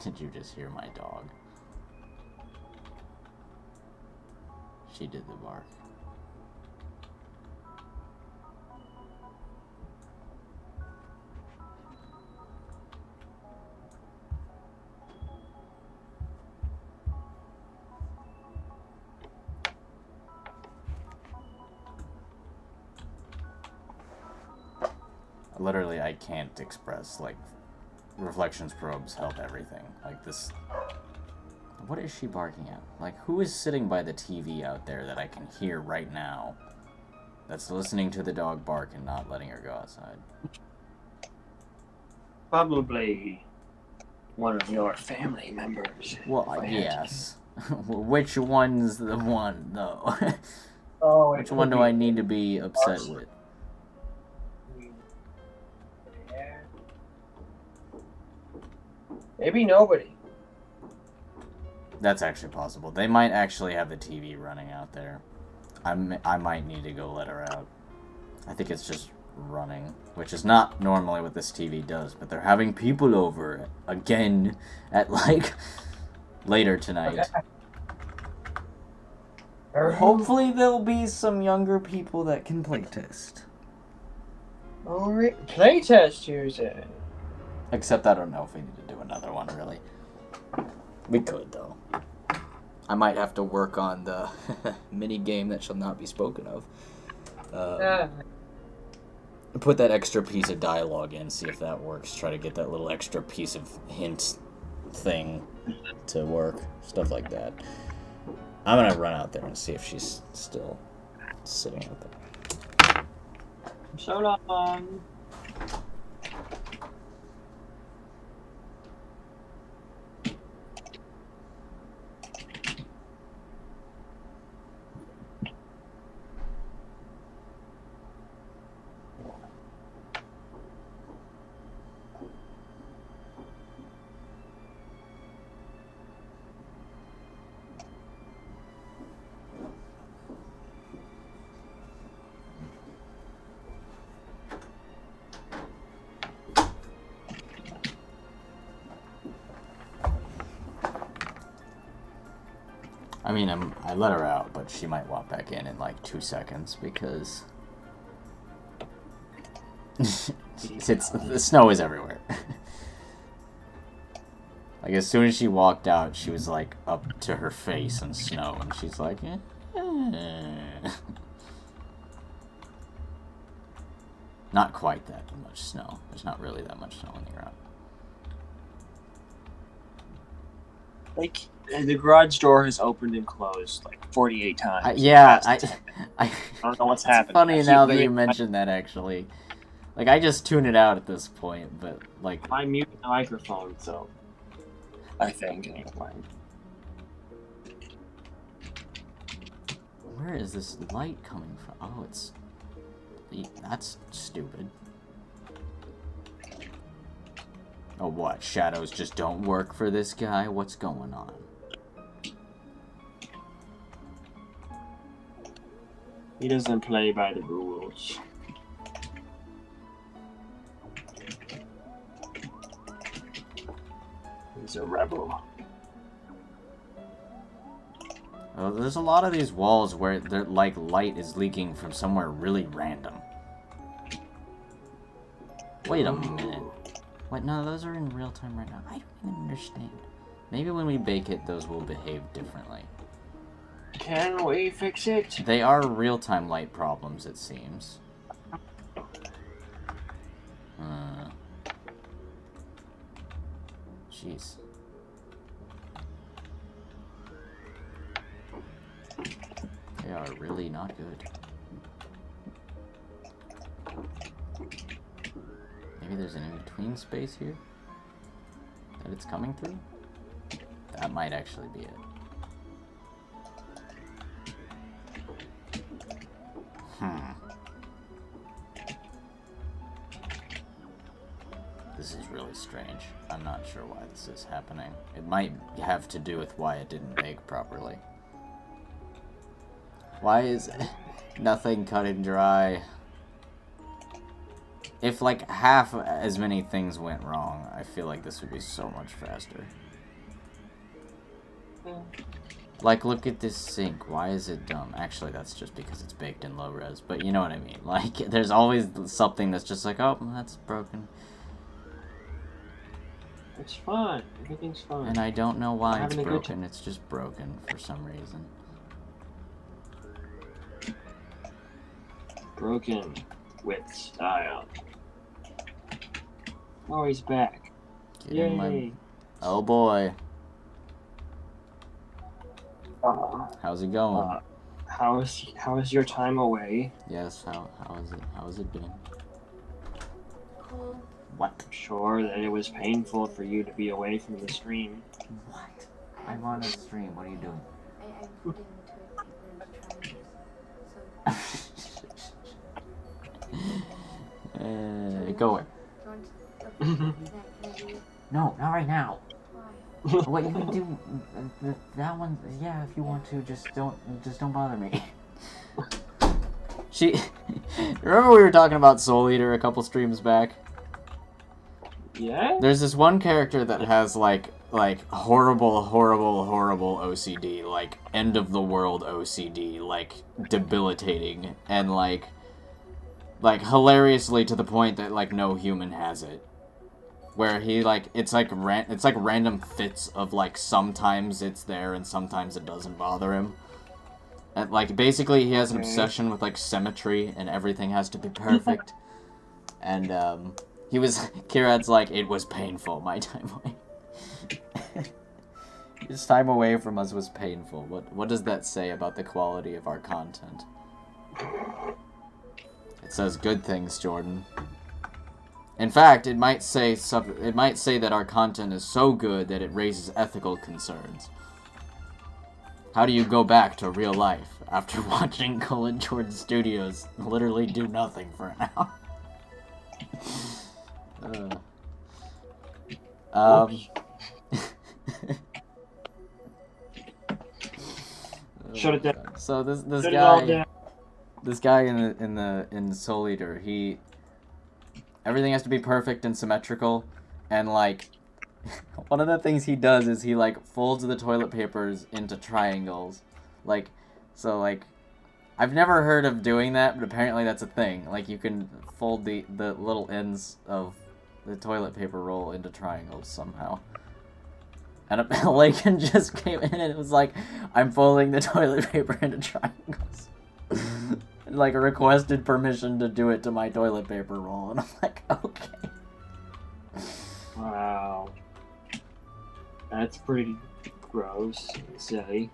Did you just hear my dog? She did the bark. Literally, I can't express, like, reflections probes help everything. Like this. What is she barking at? Like, who is sitting by the TV out there that I can hear right now that's listening to the dog bark and not letting her go outside? Probably one of your family members. Well, yes. Which one's the one, though? Oh, which one do I need to be upset with? Maybe nobody. That's actually possible. They might actually have the TV running out there. I might need to go let her out. I think it's just running, which is not normally what this TV does, but they're having people over again at, like, later tonight. Okay. Hopefully there'll be some younger people that can playtest. Alright, playtest Tuesday. Except I don't know if we need to do another one, really. We could, though. I might have to work on the mini game that shall not be spoken of. Put that extra piece of dialogue in, see if that works. Try to get that little extra piece of hint thing to work, stuff like that. I'm gonna run out there and see if she's still sitting out there. So long. I mean, I let her out, but she might walk back in like 2 seconds because the snow is everywhere. Like as soon as she walked out, she was like up to her face in snow, and she's like, Not quite that much snow. There's not really that much snow on the ground. Like, the garage door has opened and closed like 48 times. I don't know what's it's happening. funny now that you mentioned that, actually. Like, I just tune it out at this point, but, like... I muted the microphone, so... I think, anyway. Where is this light coming from? Oh, it's... That's stupid. Oh, what? Shadows just don't work for this guy? What's going on? He doesn't play by the rules. He's a rebel. Oh, there's a lot of these walls where they're like light is leaking from somewhere really random. Wait a minute. Wait, no, those are in real time right now. I don't even understand. Maybe when we bake it, those will behave differently. Can we fix it? They are real-time light problems, it seems. Jeez. They are really not good. Maybe there's an in-between space here that it's coming through? That might actually be it. This is really strange. I'm not sure why this is happening. It might have to do with why it didn't bake properly. Why is nothing cut and dry? If like half as many things went wrong, I feel like this would be so much faster. Like, look at this sink. Why is it dumb? Actually, that's just because it's baked in low res, but you know what I mean. Like, there's always something that's just like, oh, that's broken. It's fine. Everything's fine. And I don't know why it's broken. It's just broken for some reason. Broken with style. Oh, he's back. Getting my... Oh boy. How's it going? How is your time away? Yes, how is it? How has it been? What? I'm sure that it was painful for you to be away from the stream. What? I'm on a stream. What are you doing? Go away. No, not right now. What you can do, that one, yeah, if you want to, just don't bother me. Remember we were talking about Soul Eater a couple streams back? Yeah? There's this one character that has, like horrible OCD, like, end of the world OCD, like, debilitating, and, like, hilariously to the point that, like, no human has it. Where he, like, it's like random fits of, like, sometimes it's there and sometimes it doesn't bother him. And, like, basically he has an obsession with, like, symmetry and everything has to be perfect. And, Kirad's like, it was painful, my time away. His time away from us was painful. What does that say about the quality of our content? It says good things, Jordan. In fact, it might say that our content is so good that it raises ethical concerns. How do you go back to real life after watching Colin Jordan Studios literally do nothing for an hour? Shut it down. So this Shut it all guy, down. this guy in Soul Eater, everything has to be perfect and symmetrical, and like one of the things he does is he like folds the toilet papers into triangles, like I've never heard of doing that, but apparently that's a thing. Like you can fold the little ends of the toilet paper roll into triangles somehow. And Lakin just came in and it was like, I'm folding the toilet paper into triangles. And like requested permission to do it to my toilet paper roll, and I'm like, okay. Wow. That's pretty gross and silly.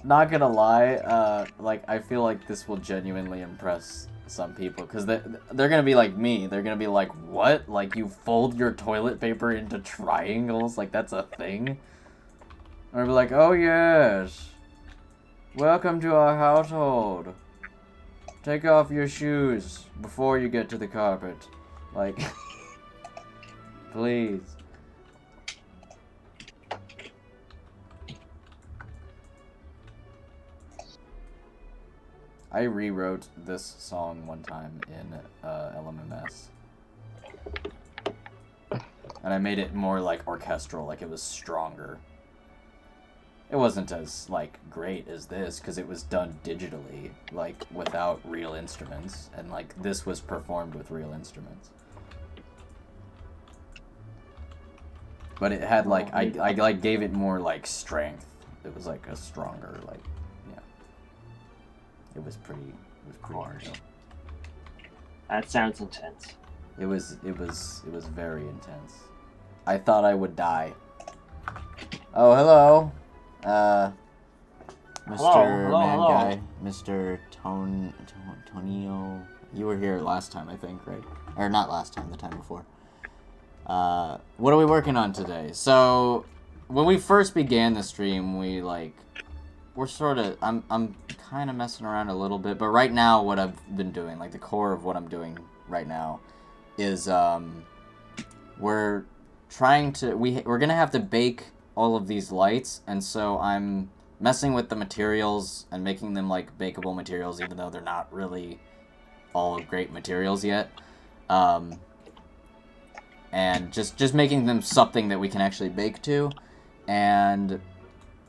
Not gonna lie, like I feel like this will genuinely impress some people, because they're gonna be like me. They're gonna be like, what? Like you fold your toilet paper into triangles? Like that's a thing? Or be like, oh yes, welcome to our household. Take off your shoes before you get to the carpet. Like, please. I rewrote this song one time in LMMS. And I made it more like orchestral, like it was stronger. It wasn't as like great as this because it was done digitally, like without real instruments, and like this was performed with real instruments. But it had like I like gave it more like strength. It was like a stronger like yeah. It was pretty hard. That sounds intense. It was very intense. I thought I would die. Oh, hello. Mr. Man Guy, Mr. Tonio. You were here last time, I think, right? Or not last time, the time before. What are we working on today? So, when we first began the stream, we're sort of, I'm kind of messing around a little bit, but right now what I've been doing, like the core of what I'm doing right now, is we're trying to, we're gonna have to bake all of these lights, and so I'm messing with the materials and making them like bakeable materials, even though they're not really all great materials yet. And just making them something that we can actually bake to, and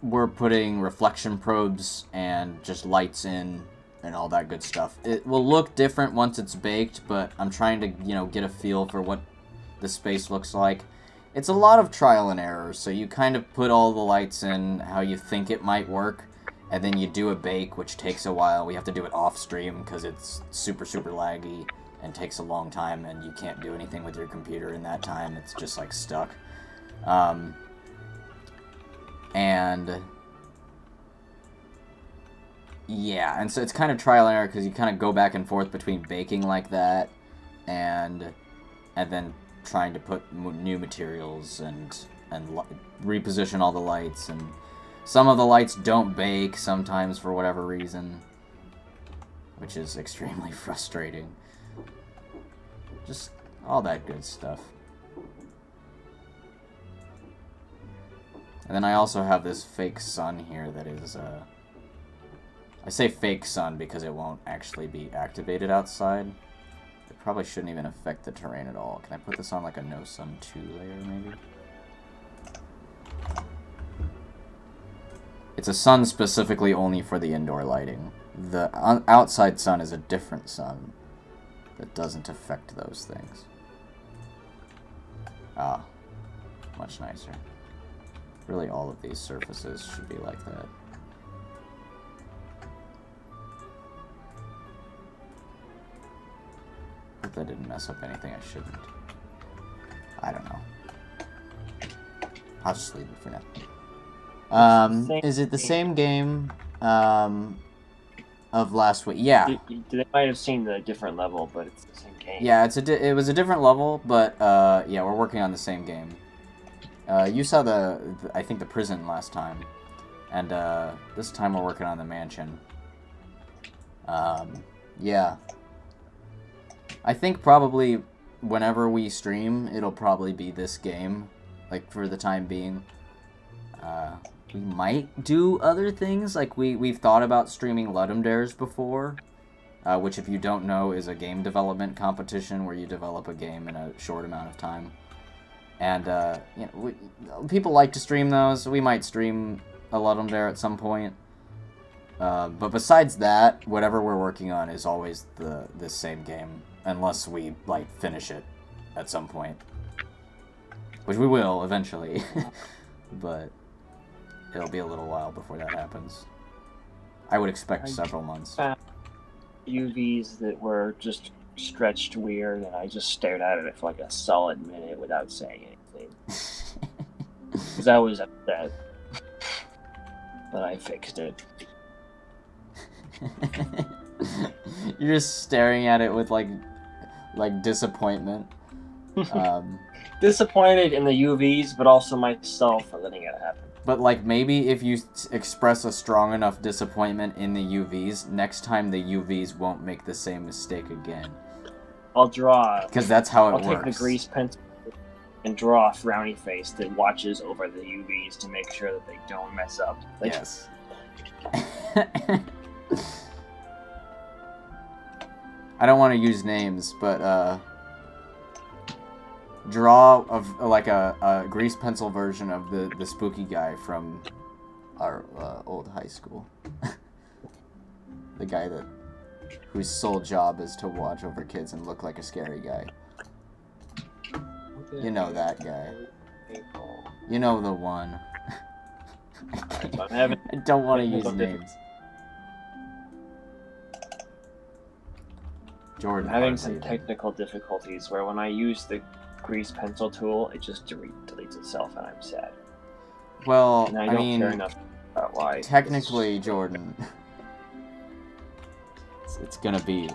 we're putting reflection probes and just lights in and all that good stuff. It will look different once it's baked, but I'm trying to, get a feel for what the space looks like. It's a lot of trial and error, so you kind of put all the lights in how you think it might work, and then you do a bake, which takes a while. We have to do it off stream because it's super, super laggy and takes a long time, and you can't do anything with your computer in that time. It's just, like, stuck. And yeah, and so it's kind of trial and error because you kind of go back and forth between baking like that and then trying to put new materials and reposition all the lights, and some of the lights don't bake sometimes for whatever reason, which is extremely frustrating. Just all that good stuff. And then I also have this fake sun here that is, I say fake sun because it won't actually be activated outside. It probably shouldn't even affect the terrain at all. Can I put this on like a no sun 2 layer maybe? It's a sun specifically only for the indoor lighting. The outside sun is a different sun that doesn't affect those things. Ah, much nicer. Really, all of these surfaces should be like that. Hope that didn't mess up anything I shouldn't. I don't know. I'll just leave it for now. Is it the same game of last week? Yeah. They might have seen the different level, but it's the same game. Yeah, it was a different level, but yeah, we're working on the same game. You saw I think the prison last time, and this time we're working on the mansion. Yeah. I think probably whenever we stream, it'll probably be this game, like for the time being. We might do other things, like we've thought about streaming Ludum Dares before, which if you don't know is a game development competition where you develop a game in a short amount of time. And, you know, people like to stream those, so we might stream a Ludum Dare at some point. But besides that, whatever we're working on is always this same game, unless we, like, finish it at some point. Which we will, eventually. But it'll be a little while before that happens. I would expect several months. UVs that were just stretched weird, and I just stared at it for like a solid minute without saying anything. Because I was upset. But I fixed it. You're just staring at it with like disappointment. Disappointed in the UVs, but also myself for letting it happen. But like maybe if you express a strong enough disappointment in the UVs, next time the UVs won't make the same mistake again. I'll draw. Because that's how it works. I'll take the grease pencil and draw a frowny face that watches over the UVs to make sure that they don't mess up. Yes. I don't want to use names, but draw of like a grease pencil version of the spooky guy from our old high school. The guy whose sole job is to watch over kids and look like a scary guy. You know that guy. You know the one. I don't want to use names. Jordan. I'm having some technical difficulties where when I use the grease pencil tool, it just deletes itself, and I'm sad. Well, and I don't care enough about why. Technically, Jordan, it's gonna be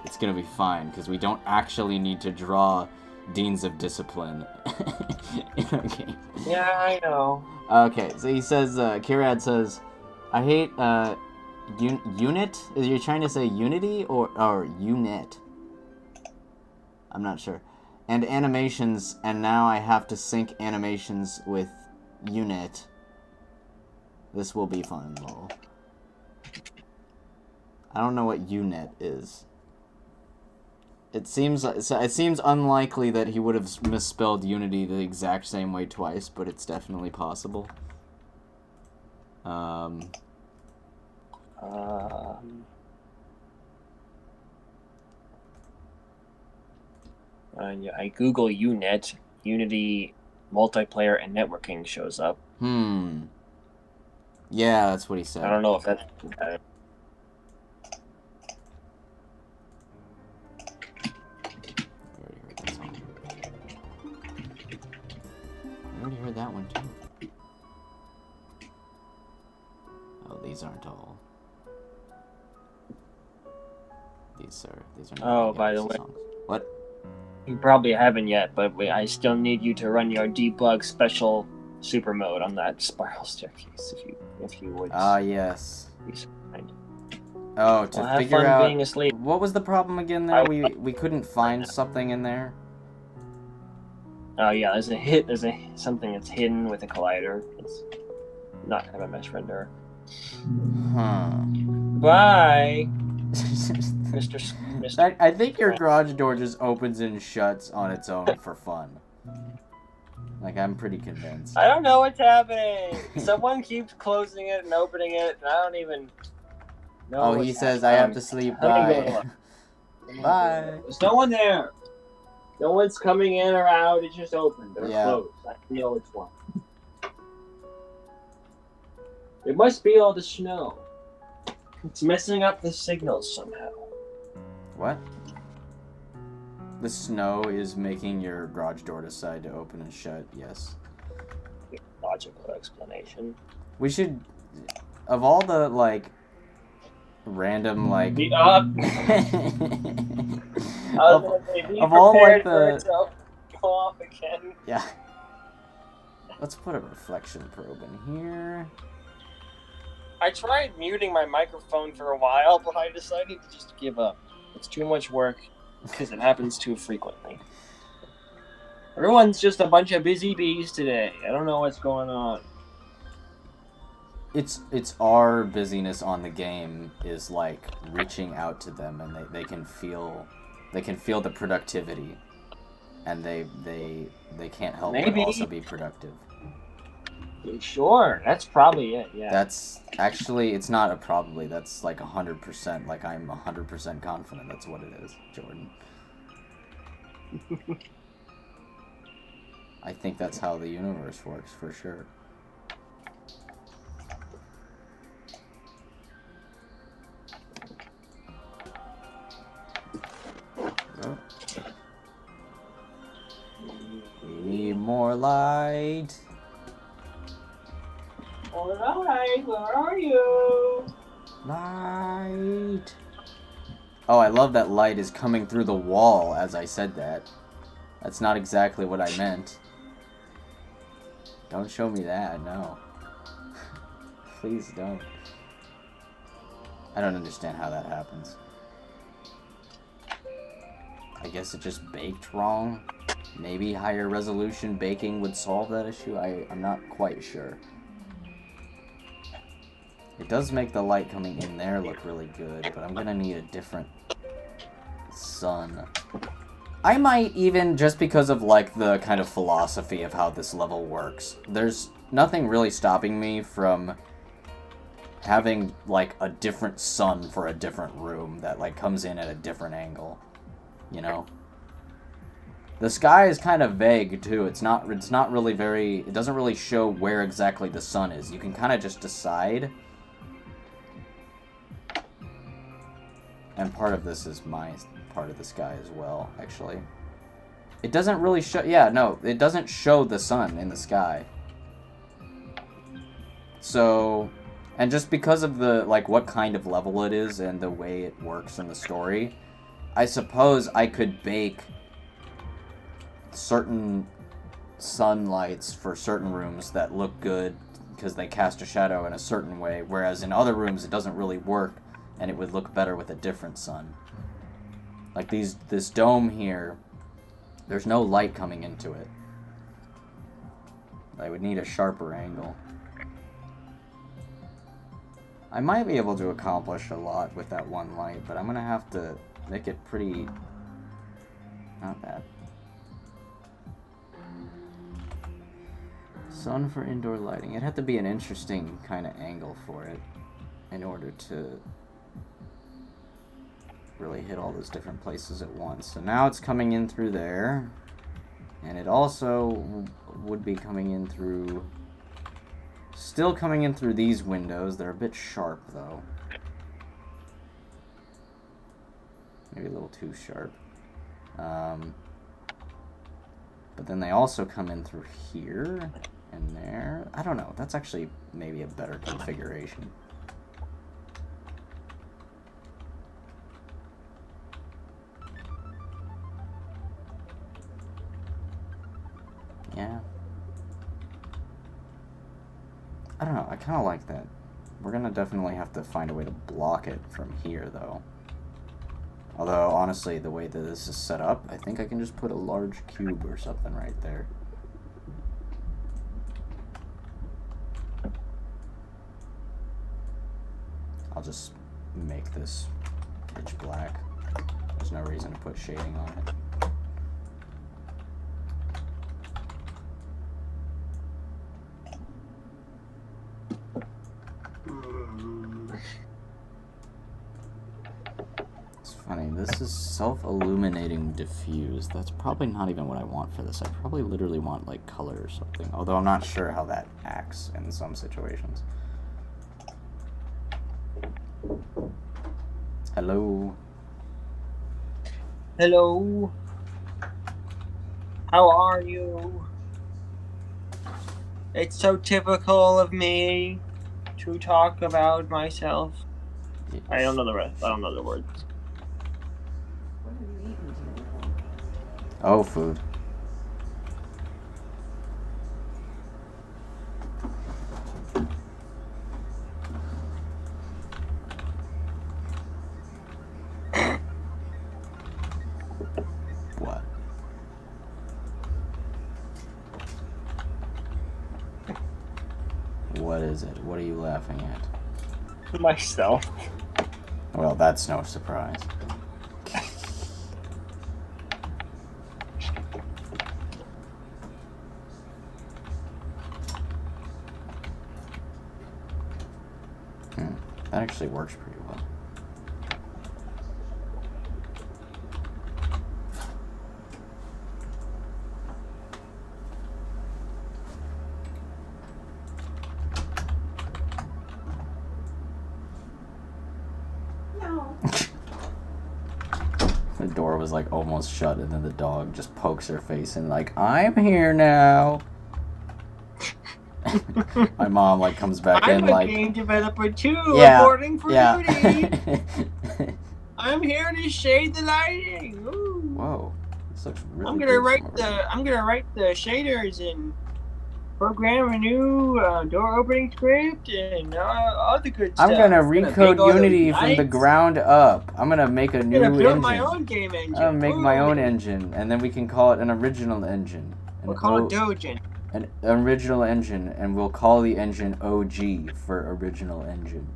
fine because we don't actually need to draw Deans of Discipline in a game. Yeah, I know. Okay, so he says, Kirad says, I hate unit. Is you trying to say unity or unit? I'm not sure. And animations, and now I have to sync animations with unit. This will be fun, lol. I don't know what unit is. It seems unlikely that he would have misspelled unity the exact same way twice, but it's definitely possible. I Google UNet, Unity multiplayer and networking shows up. Yeah, that's what he said. I don't know if that's... I already heard that one too. Oh, these aren't all. These are not. Oh, by the way. Songs. What? You probably haven't yet, but I still need you to run your debug special super mode on that spiral staircase if you would. Ah, yes. Be so kind. Oh, to have figure fun out being asleep. What was the problem again there? We couldn't find something in there. Oh yeah, there's something that's hidden with a collider. It's not have a mesh renderer. Huh. Bye, Mr. I think your garage door just opens and shuts on its own for fun. Like, I'm pretty convinced. I don't know what's happening. Someone keeps closing it and opening it, and I don't even know. Oh, he says I have to sleep. Bye. Bye. There's no one there. No one's coming in or out. It's just open. They're closed. I know which one. It must be all the snow. It's messing up the signals somehow. What? The snow is making your garage door decide to open and shut, yes. Logical explanation. We should, of all the, like, random, like... Be up. of all, like, for it the... to go off again. Yeah. Let's put a reflection probe in here. I tried muting my microphone for a while, but I decided to just give up. It's too much work, because it happens too frequently. Everyone's just a bunch of busy bees today. I don't know what's going on. It's our busyness on the game is like reaching out to them, and they can feel the productivity, and they can't help but also be productive. Sure, that's probably it. Yeah. That's actually, it's not a probably. That's like 100%. Like I'm 100% confident that's what it is, Jordan. I think that's how the universe works for sure. Oh. We need more light. Alright, where are you? Light. Oh, I love that light is coming through the wall as I said that. That's not exactly what I meant. Don't show me that, no. Please don't. I don't understand how that happens. I guess it just baked wrong. Maybe higher resolution baking would solve that issue. I'm not quite sure. It does make the light coming in there look really good, but I'm gonna need a different sun. I might even, just because of like the kind of philosophy of how this level works, there's nothing really stopping me from having like a different sun for a different room that like comes in at a different angle, you know? The sky is kind of vague too. It's not really very, it doesn't really show where exactly the sun is. You can kind of just decide. And part of this is my part of the sky as well, actually. It doesn't really show... Yeah, no, it doesn't show the sun in the sky. So... And just because of the, like, what kind of level it is and the way it works in the story, I suppose I could bake certain sunlights for certain rooms that look good because they cast a shadow in a certain way, whereas in other rooms it doesn't really work. And it would look better with a different sun. Like this dome here, there's no light coming into it. I would need a sharper angle. I might be able to accomplish a lot with that one light, but I'm gonna have to make it pretty... not bad. Sun for indoor lighting. It'd have to be an interesting kind of angle for it in order to really hit all those different places at once. So now it's coming in through there, and it also would be coming in through, still coming in through these windows. They're a bit sharp though, maybe a little too sharp, but then they also come in through here and there. I don't know, that's actually maybe a better configuration. Yeah. I don't know, I kind of like that. We're gonna definitely have to find a way to block it from here, though. Although, honestly, the way that this is set up, I think I can just put a large cube or something right there. I'll just make this pitch black. There's no reason to put shading on it. Funny, this is self-illuminating diffuse. That's probably not even what I want for this. I probably literally want like color or something. Although I'm not sure how that acts in some situations. Hello. Hello. How are you? It's so typical of me to talk about myself. I don't know the rest. I don't know the words. What have you eaten today? Oh, food. What? What is it? What are you laughing at? Myself. Well, that's no surprise. That actually works pretty well. No. The door was like almost shut, and then the dog just pokes her face in, like, I'm here now. My mom like comes back in like, I'm a game developer too, yeah, reporting for yeah. duty. I'm here to shade the lighting. Ooh. Whoa, this looks really. I'm good gonna from write over the here. I'm gonna write the shaders and program a new door opening script and all the good stuff. I'm gonna bake recode all those Unity from the lights. ground up. I'm gonna make a I'm new gonna build engine. my own game engine. I'm gonna make my Ooh. own engine, and then we can call it an original engine. We'll call it Dojin. An original engine, and we'll call the engine OG for original engine.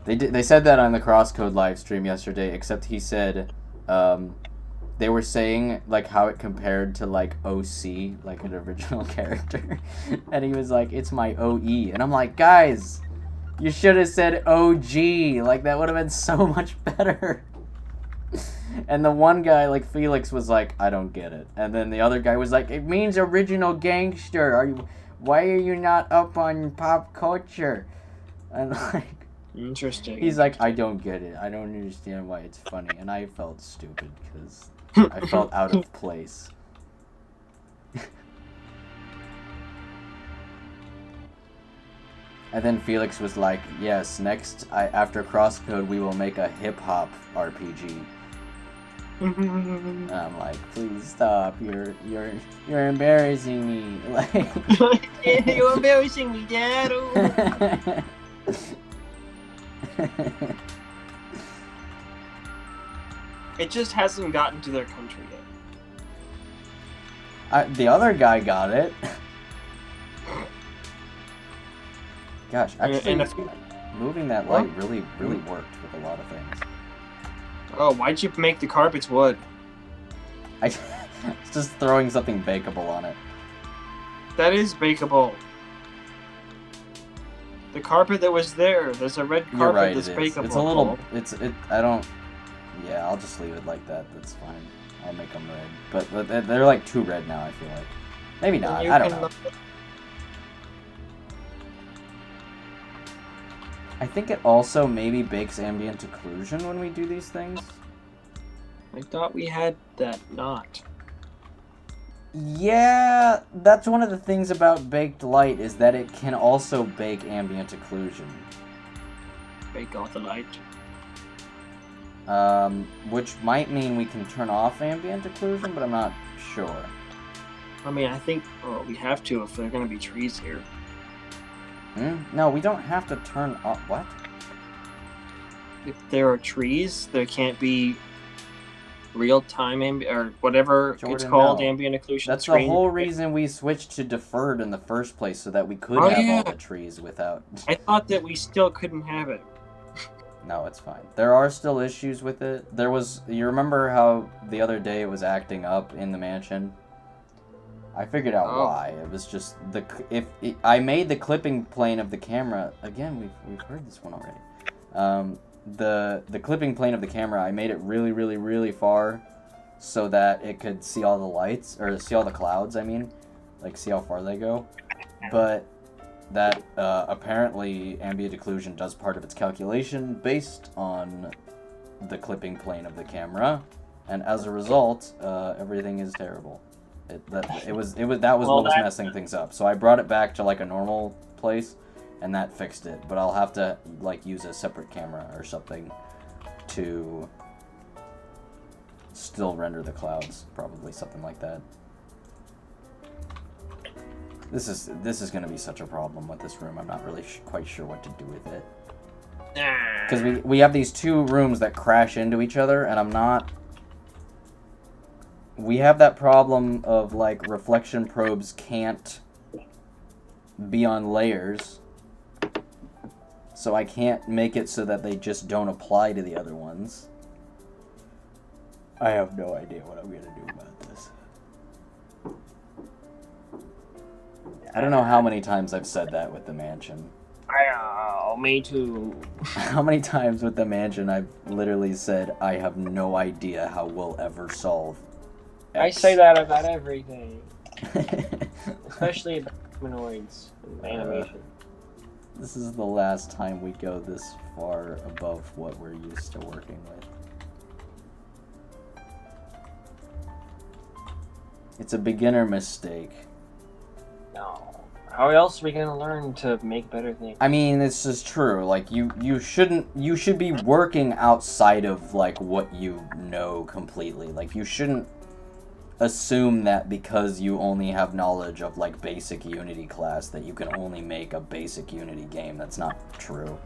They said that on the Crosscode live stream yesterday, except he said they were saying like how it compared to like OC, like an original character, and he was like, it's my OE, and I'm like, guys, you should have said OG, like that would have been so much better. And the one guy, like Felix, was like, I don't get it. And then the other guy was like, it means original gangster. Why are you not up on pop culture? And like, Interesting. he's like, I don't get it. I don't understand why it's funny. And I felt stupid because I felt out of place. And then Felix was like, yes, next, after Crosscode, we will make a hip-hop RPG. And I'm like, please stop. You're embarrassing me. Like, You're embarrassing me, Dad. Ooh. It just hasn't gotten to their country yet. The other guy got it. Gosh, actually, And moving that light really worked with a lot of things. oh, why'd you make the carpets wood? It's just throwing something bakeable on it. That is bakeable. The carpet that was there's a red carpet You're right, that's it is. bakeable. It's a little. I don't. Yeah, I'll just leave it like that. That's fine. I'll make them red. But they're like too red now. I feel like. Maybe not. I don't know. I think it also maybe bakes ambient occlusion when we do these things. I thought we had that not. Yeah, that's one of the things about baked light is that it can also bake ambient occlusion. Bake all the light. Which might mean we can turn off ambient occlusion, but I'm not sure. I mean, I think we have to if there are going to be trees here. No, we don't have to turn off. What? If there are trees, there can't be real-time or whatever it's Jordan, called, no. ambient occlusion. That's the screen. whole reason we switched to deferred in the first place, so that we could Oh, have yeah. all the trees without. I thought that we still couldn't have it. No, it's fine. There are still issues with it. You remember how the other day it was acting up in the mansion? I figured out why. It was just I made the clipping plane of the camera. Again, we've heard this one already. The clipping plane of the camera, I made it really, really, really far, so that it could see all the lights or see all the clouds. I mean, like see how far they go. But that apparently ambient occlusion does part of its calculation based on the clipping plane of the camera, and as a result, everything is terrible. That was Well, what was that- messing things up. So I brought it back to like a normal place, and that fixed it. But I'll have to like use a separate camera or something to still render the clouds, probably something like that. This is going to be such a problem with this room. I'm not really quite sure what to do with it. Because we have these two rooms that crash into each other, and I'm not... We have that problem of, like, reflection probes can't be on layers. So I can't make it so that they just don't apply to the other ones. I have no idea what I'm going to do about this. I don't know how many times I've said that with the mansion. Me too. How many times with the mansion I've literally said, I have no idea how we'll ever solve X. I say that about everything. Especially about humanoids and animation. This is the last time we go this far above what we're used to working with. It's a beginner mistake. No. How else are we gonna learn to make better things? I mean, this is true. Like, you should be working outside of, like, what you know completely. Like, you shouldn't assume that because you only have knowledge of, like, basic Unity class that you can only make a basic Unity game. That's not true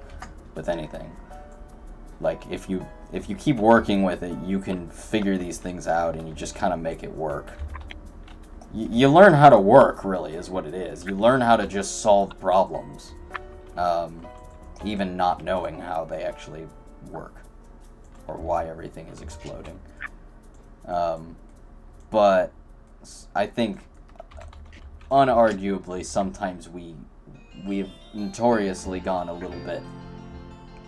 with anything. Like, if you keep working with it, you can figure these things out and you just kind of make it work. You learn how to work, really, is what it is. You learn how to just solve problems, even not knowing how they actually work, or why everything is exploding. But I think, unarguably, sometimes we've notoriously gone a little bit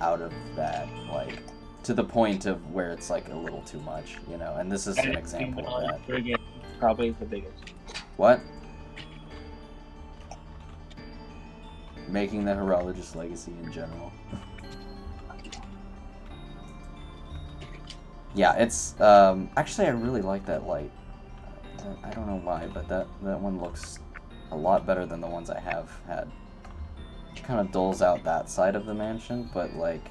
out of that, like, to the point of where it's, like, a little too much, you know? And this is an example of that. Probably the biggest. What? Making the Horologist legacy in general. Yeah, it's, actually I really like that light. I don't know why, but that one looks a lot better than the ones I have had. It kind of dulls out that side of the mansion, but, like,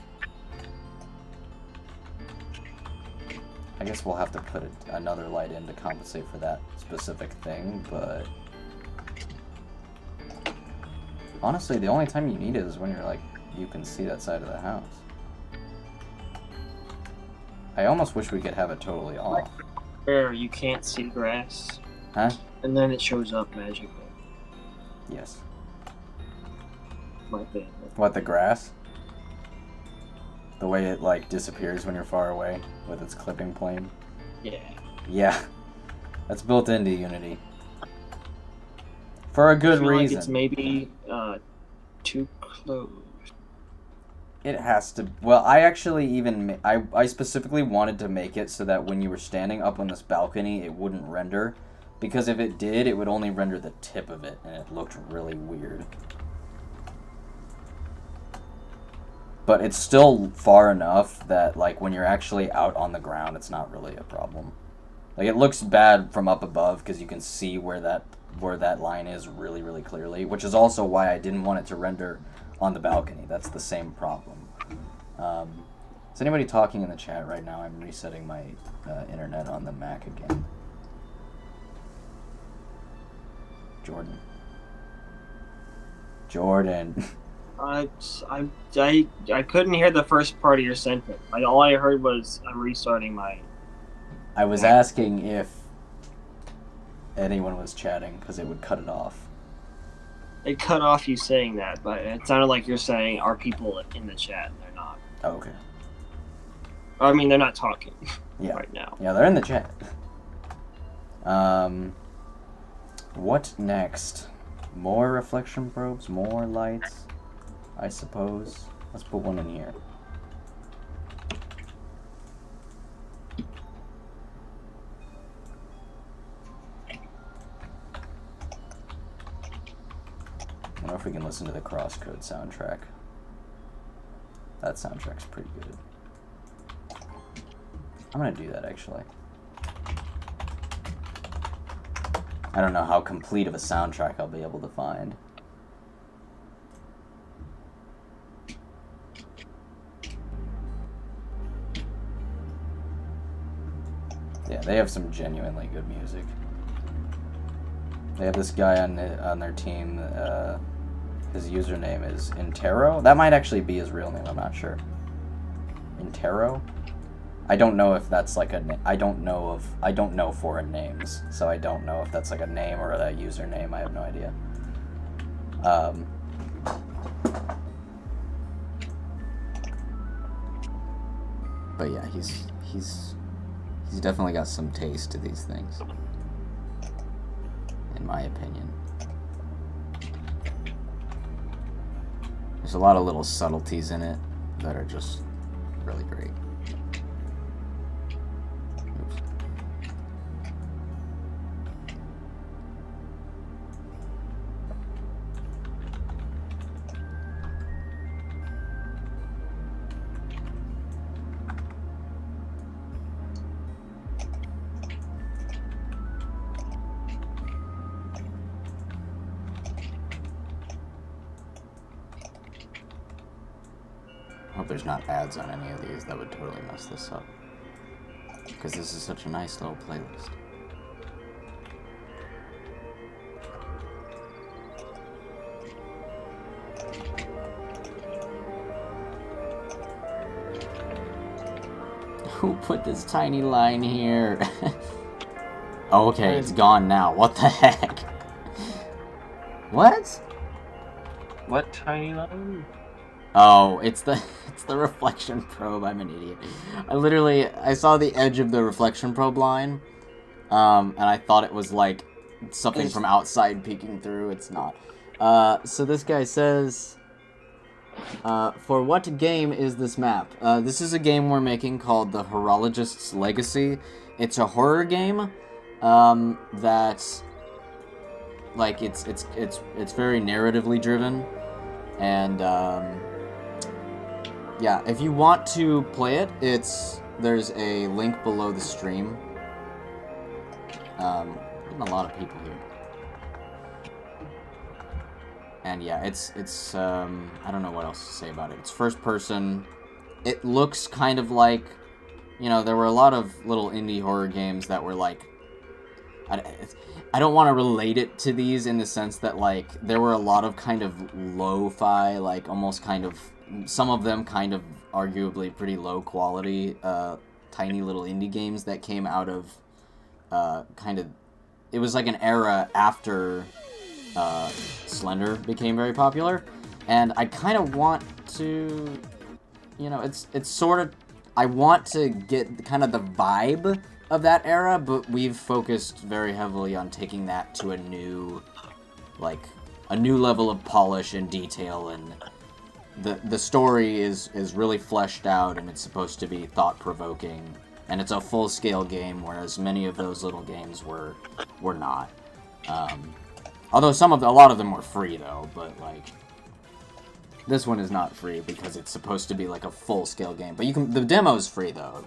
I guess we'll have to put another light in to compensate for that specific thing, but honestly, the only time you need it is when you're, like, you can see that side of the house. I almost wish we could have it totally off. Where you can't see grass. Huh? And then it shows up magically. Yes. My bad. What, the grass? The way it, like, disappears when you're far away with its clipping plane? Yeah. Yeah. That's built into Unity. For a good I feel reason. Like it's maybe too close. It has to. Well, I actually even I specifically wanted to make it so that when you were standing up on this balcony, it wouldn't render, because if it did, it would only render the tip of it, and it looked really weird. But it's still far enough that, like, when you're actually out on the ground, it's not really a problem. Like, it looks bad from up above because you can see where that line is really, really clearly, which is also why I didn't want it to render on the balcony. That's the same problem. Is anybody talking in the chat right now? I'm resetting my internet on the Mac again. Jordan. I couldn't hear the first part of your sentence. All I heard was I'm restarting my... I was asking if anyone was chatting, because it would cut it off. It cut off you saying that, but it sounded like you're saying, are people in the chat? And they're not. Oh, okay. I mean, they're not talking right now. Yeah, they're in the chat. What next? More reflection probes? More lights? I suppose. Let's put one in here. I wonder if we can listen to the Crosscode soundtrack. That soundtrack's pretty good. I'm gonna do that, actually. I don't know how complete of a soundtrack I'll be able to find. Yeah, they have some genuinely good music. They have this guy on their team. His username is Intero. That might actually be his real name. I'm not sure. Intero. I don't know if that's like a. I don't know foreign names, so I don't know if that's like a name or a username. I have no idea. But yeah, he's definitely got some taste to these things, in my opinion. There's a lot of little subtleties in it that are just really great. Oops. I hope there's not ads on any of these. That would totally mess this up. Because this is such a nice little playlist. Who put this tiny line here? Oh, okay, it's gone now. What the heck? What? What tiny line? Oh, it's the reflection probe. I'm an idiot. I saw the edge of the reflection probe line, and I thought it was like something from outside peeking through. It's not. So this guy says, for what game is this map? This is a game we're making called the Horologist's Legacy. It's a horror game that's like it's very narratively driven, and yeah, if you want to play it, there's a link below the stream. Getting a lot of people here. And yeah, it's I don't know what else to say about it. It's first person. It looks kind of like, you know, there were a lot of little indie horror games that were like, I don't want to relate it to these in the sense that, like, there were a lot of kind of lo-fi, like, almost kind of, some of them kind of arguably pretty low quality, tiny little indie games that came out of, kind of, it was like an era after Slender became very popular, and I kind of want to, you know, it's sort of, I want to get kind of the vibe of that era, but we've focused very heavily on taking that to a new level of polish and detail, and the story is really fleshed out, and it's supposed to be thought-provoking, and it's a full-scale game, whereas many of those little games were not. Although a lot of them were free though, but like this one is not free because it's supposed to be like a full-scale game. But the demo's free though.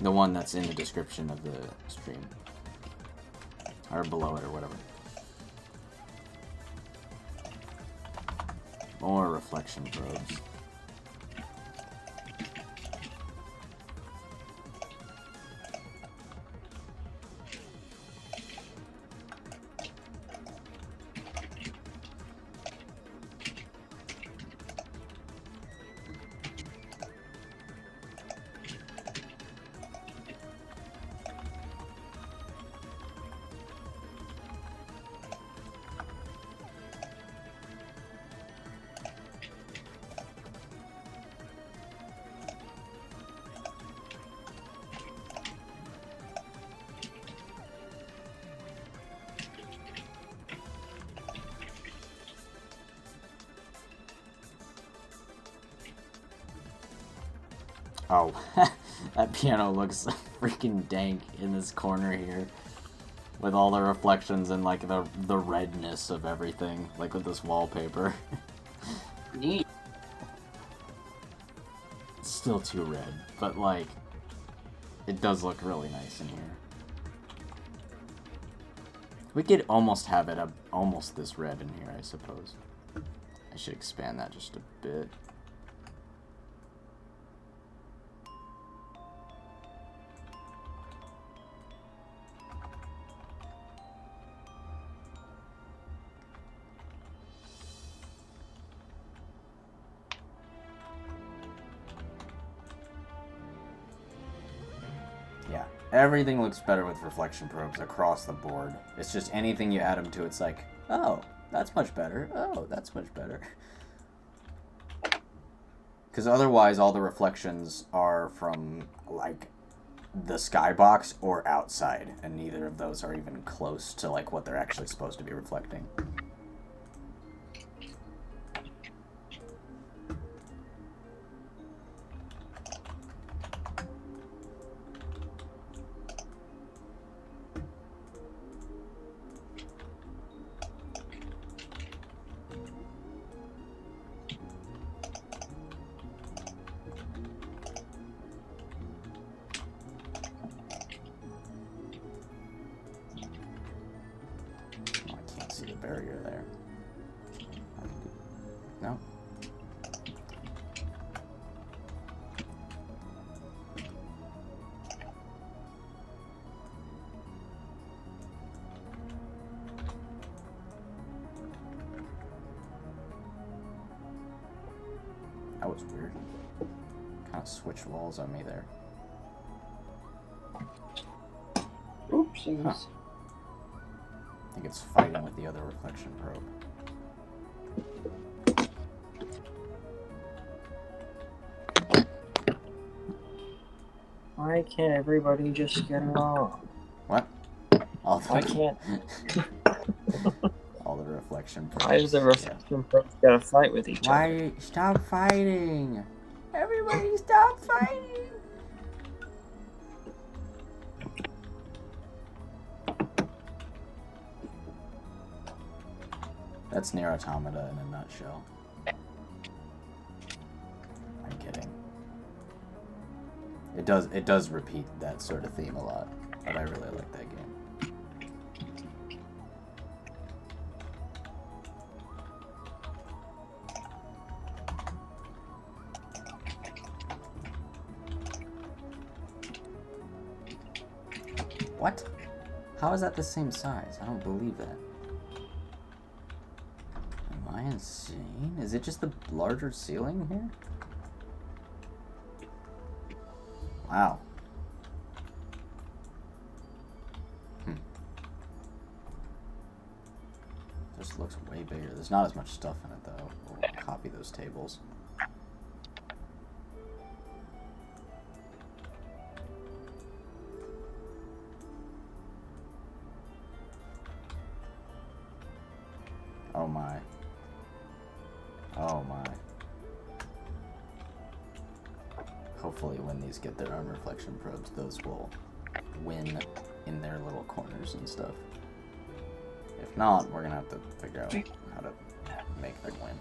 The one that's in the description of the stream. Or below it, or whatever. More reflection probes. Oh, that piano looks freaking dank in this corner here. With all the reflections and, like, the redness of everything. Like, with this wallpaper. Neat. It's still too red, but, like, it does look really nice in here. We could almost have it up, almost this red in here, I suppose. I should expand that just a bit. Yeah, everything looks better with reflection probes across the board. It's just anything you add them to, it's like, oh, that's much better. Oh, that's much better. Because otherwise, all the reflections are from, like, the skybox or outside, and neither of those are even close to, like, what they're actually supposed to be reflecting. Barrier there. No? That was weird. Kind of switched walls on me there. Oopsies. Huh. I think it's fighting with the other reflection probe. Why can't everybody just get along? What? Why can't... All the reflection probes. Why is the reflection probes gotta fight with each other? Why? Stop fighting! Everybody stop fighting! That's Nier Automata in a nutshell. I'm kidding. It does repeat that sort of theme a lot, but I really like that game. What? How is that the same size? I don't believe that. Am I insane? Is it just the larger ceiling here? Wow. This looks way bigger. There's not as much stuff in it though. We'll copy those tables. Oh my. Oh my. Hopefully when these get their own reflection probes, those will win in their little corners and stuff. If not, we're gonna have to figure out how to make them win.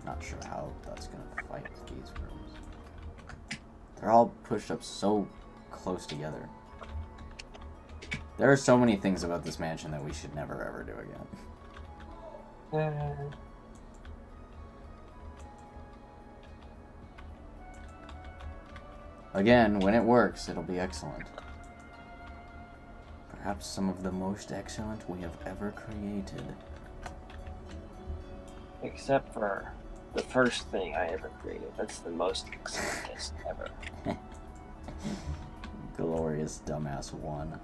Not sure how that's gonna fight these rooms. They're all pushed up so close together. There are so many things about this mansion that we should never ever do again. Again, when it works, it'll be excellent. Perhaps some of the most excellent we have ever created. Except for the first thing I ever created. That's the most excellentest ever. Glorious dumbass one.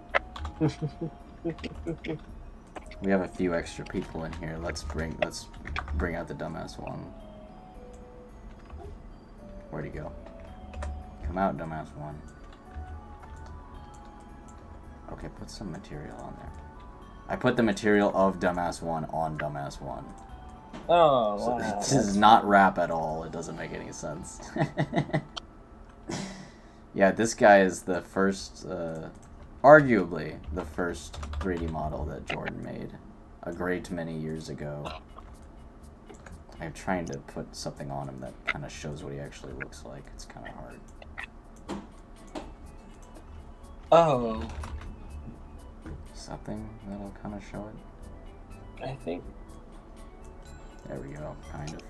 We have a few extra people in here. Let's bring out the dumbass one. Where'd he go? Come out, dumbass one. Okay, put some material on there. I put the material of dumbass one on dumbass one. Oh, So wow. this is not rap at all. It doesn't make any sense. Yeah, this guy is the first, arguably the first 3D model that Jordan made a great many years ago. I'm trying to put something on him that kind of shows what he actually looks like. It's kind of hard. Oh, Something that'll kind of show it. I think. There we go, kind of.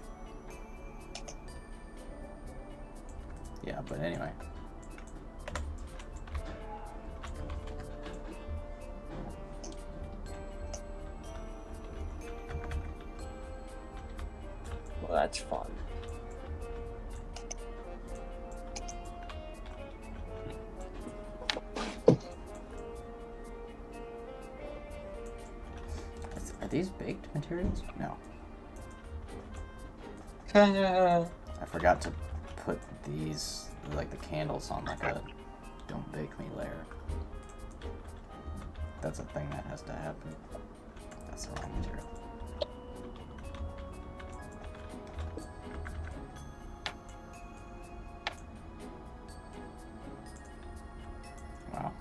Yeah, but anyway. Well, that's fun. Are these baked materials? No. Oh, I forgot to put these, like the candles, on like a don't bake me layer. That's a thing that has to happen. That's the wrong material. Wow.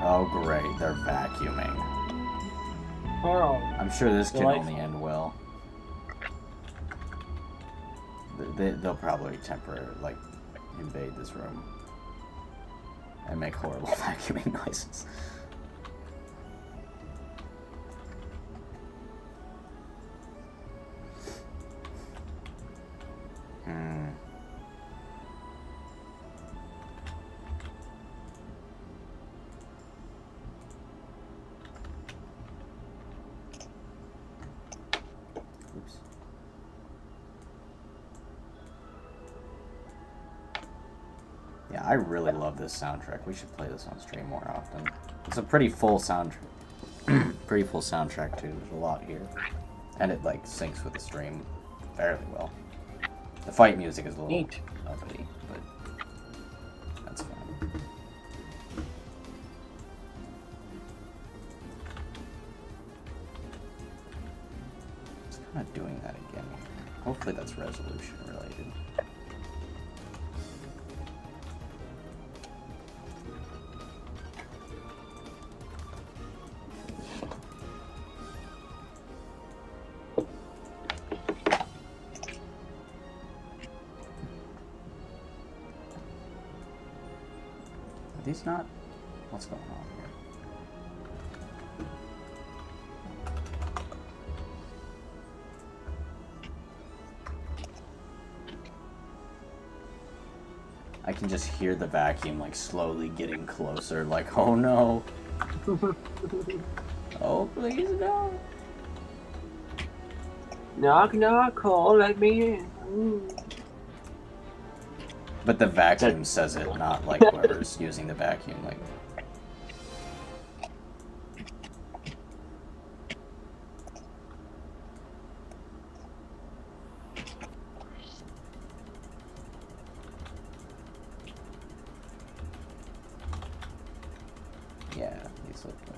Oh great, they're vacuuming. oh. I'm sure this can Delightful. only end well. They'll probably like invade this room and make horrible vacuuming noises. Oops. Yeah, I really love this soundtrack. We should play this on stream more often. It's a pretty full soundtrack. Pretty full soundtrack too. There's a lot here, and it like syncs with the stream fairly well. The fight music is a little Neat. uppity, but that's fine. It's kind of doing that again. Hopefully that's resolution related. Are these not? What's going on here? I can just hear the vacuum like slowly getting closer, like, oh no. Oh, please no. Knock, knock, call, let me in. Ooh. But the vacuum says it, not like whoever's using the vacuum, like. Yeah, these look good.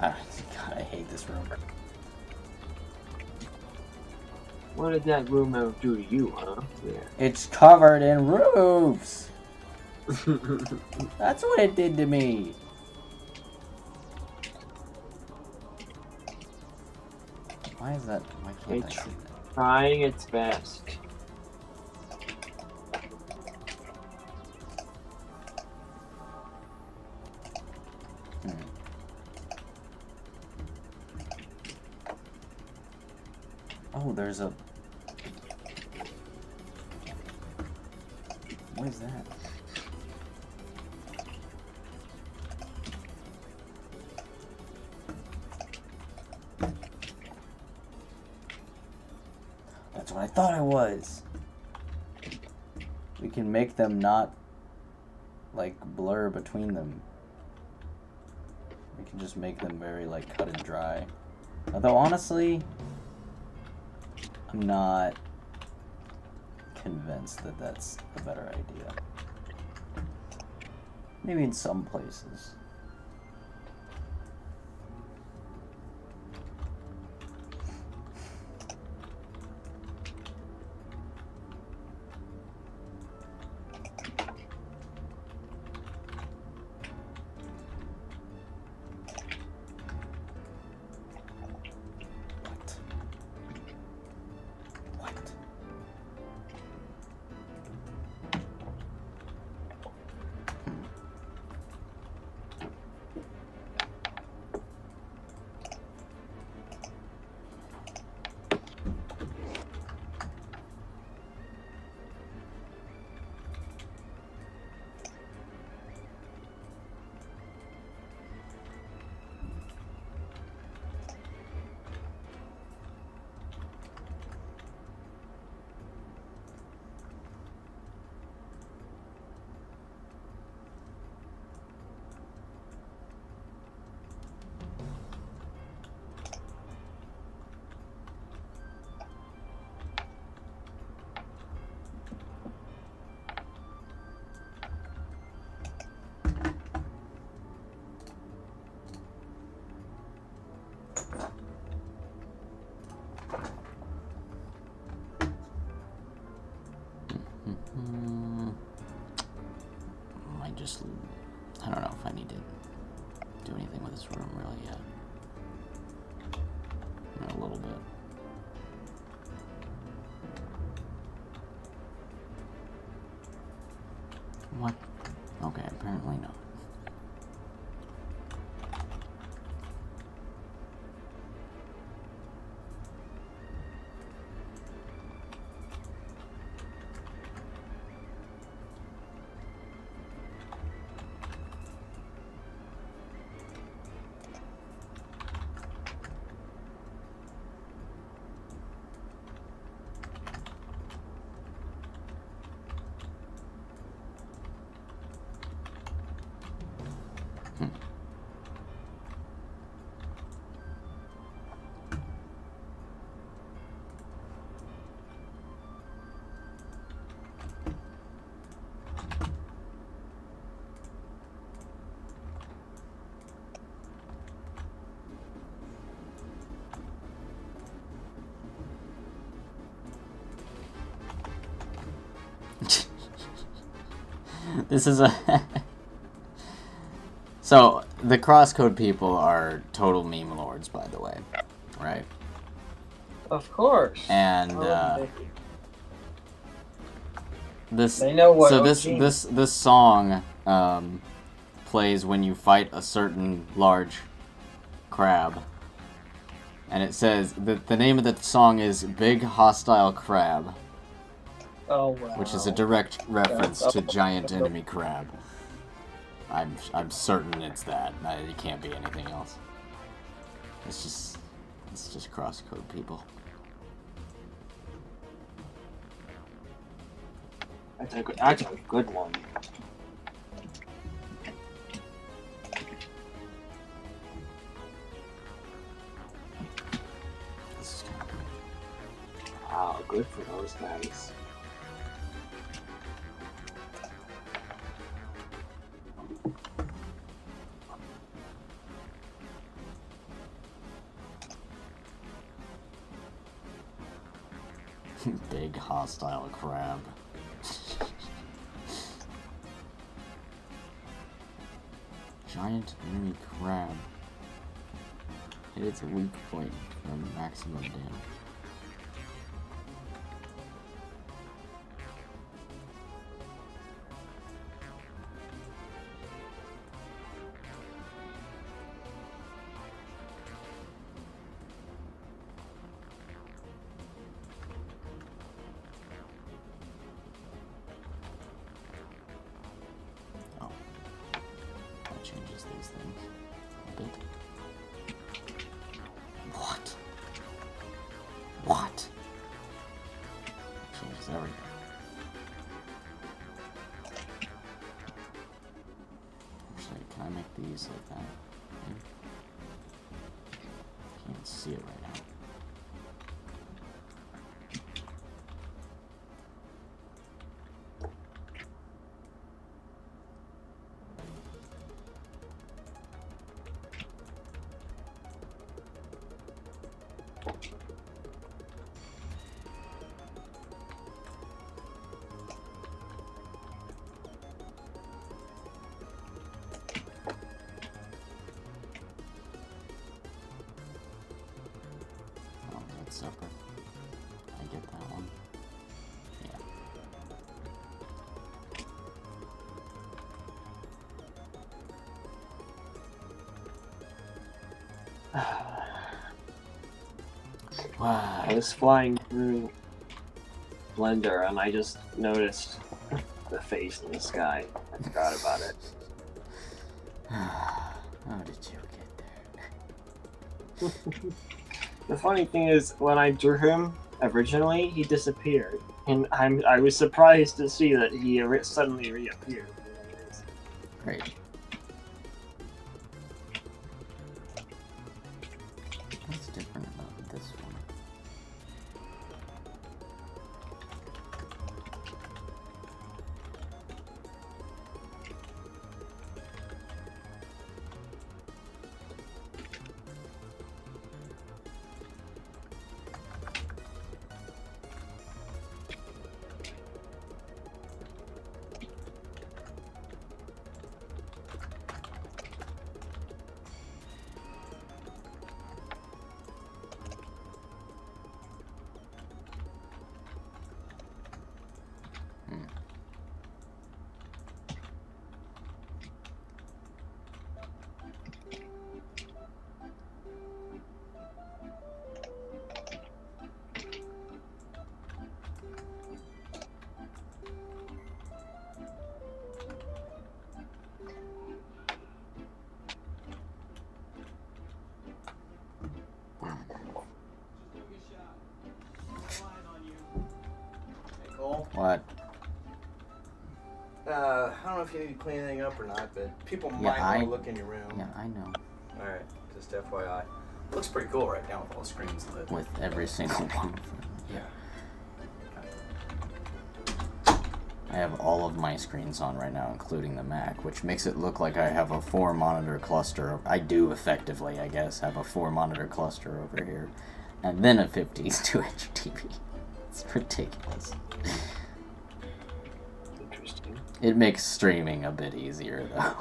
God, I hate this room. What did that room ever do to you, huh? Yeah. It's covered in roofs. That's what it did to me. Why is that? Why can't I It's see that? trying its best. Oh, there's a... What is that? That's what I thought it was. We can make them not, like, blur between them. We can just make them very, like, cut and dry. Although, honestly, I'm not convinced that that's a better idea. Maybe in some places. I don't know if I need to do anything with this room really yet. A little bit. What? Okay, apparently not. This is a... So, the crosscode people are total meme lords, by the way. Right? Of course. And, this... They know what So OG this song, plays when you fight a certain large crab. And it says... The name of the song is Big Hostile Crab. Oh, wow. Which is a direct reference to Giant Enemy Crab. I'm certain it's that. It can't be anything else. It's just crosscode people. That's a good one. This is kind of good. Wow, good for those guys. Big hostile crab. Giant enemy crab. Hit its weak point from maximum damage. Changes these things a bit. What? What? Changes everything. Actually, can I make these like that? Maybe? Can't see it right now. Separate. I get that one. Yeah. Wow. I was flying through Blender and I just noticed the face in the sky. I forgot about it. How did you get there? The funny thing is, when I drew him originally, he disappeared, and I was surprised to see that he suddenly reappeared. Great. What's different about this one? What? I don't know if you need to clean anything up or not, but people Yeah, might want to look in your room. Yeah, I know. Alright, just FYI. Looks pretty cool right now with all the screens lit. With every single one. Yeah. I have all of my screens on right now, including the Mac, which makes it look like I have a 4-monitor cluster. I do effectively, I guess, have a 4-monitor cluster over here. And then a 52-inch TV. It's ridiculous. Interesting. It makes streaming a bit easier, though.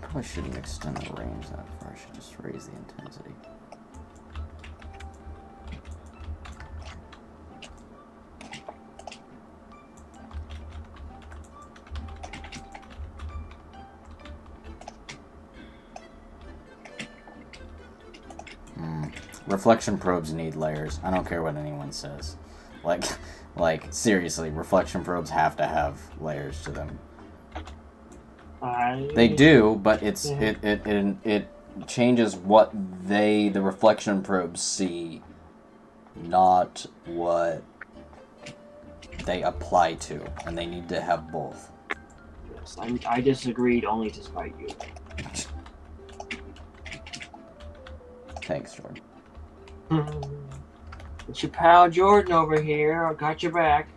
Probably shouldn't extend the range that far. I should just raise the intensity. Reflection probes need layers. I don't care what anyone says. Like seriously, reflection probes have to have layers to them. They do, but it changes what the reflection probes see, not what they apply to, and they need to have both. Yes, I disagreed only to spite you. Thanks, Jordan. It's your pal Jordan over here. I got your back.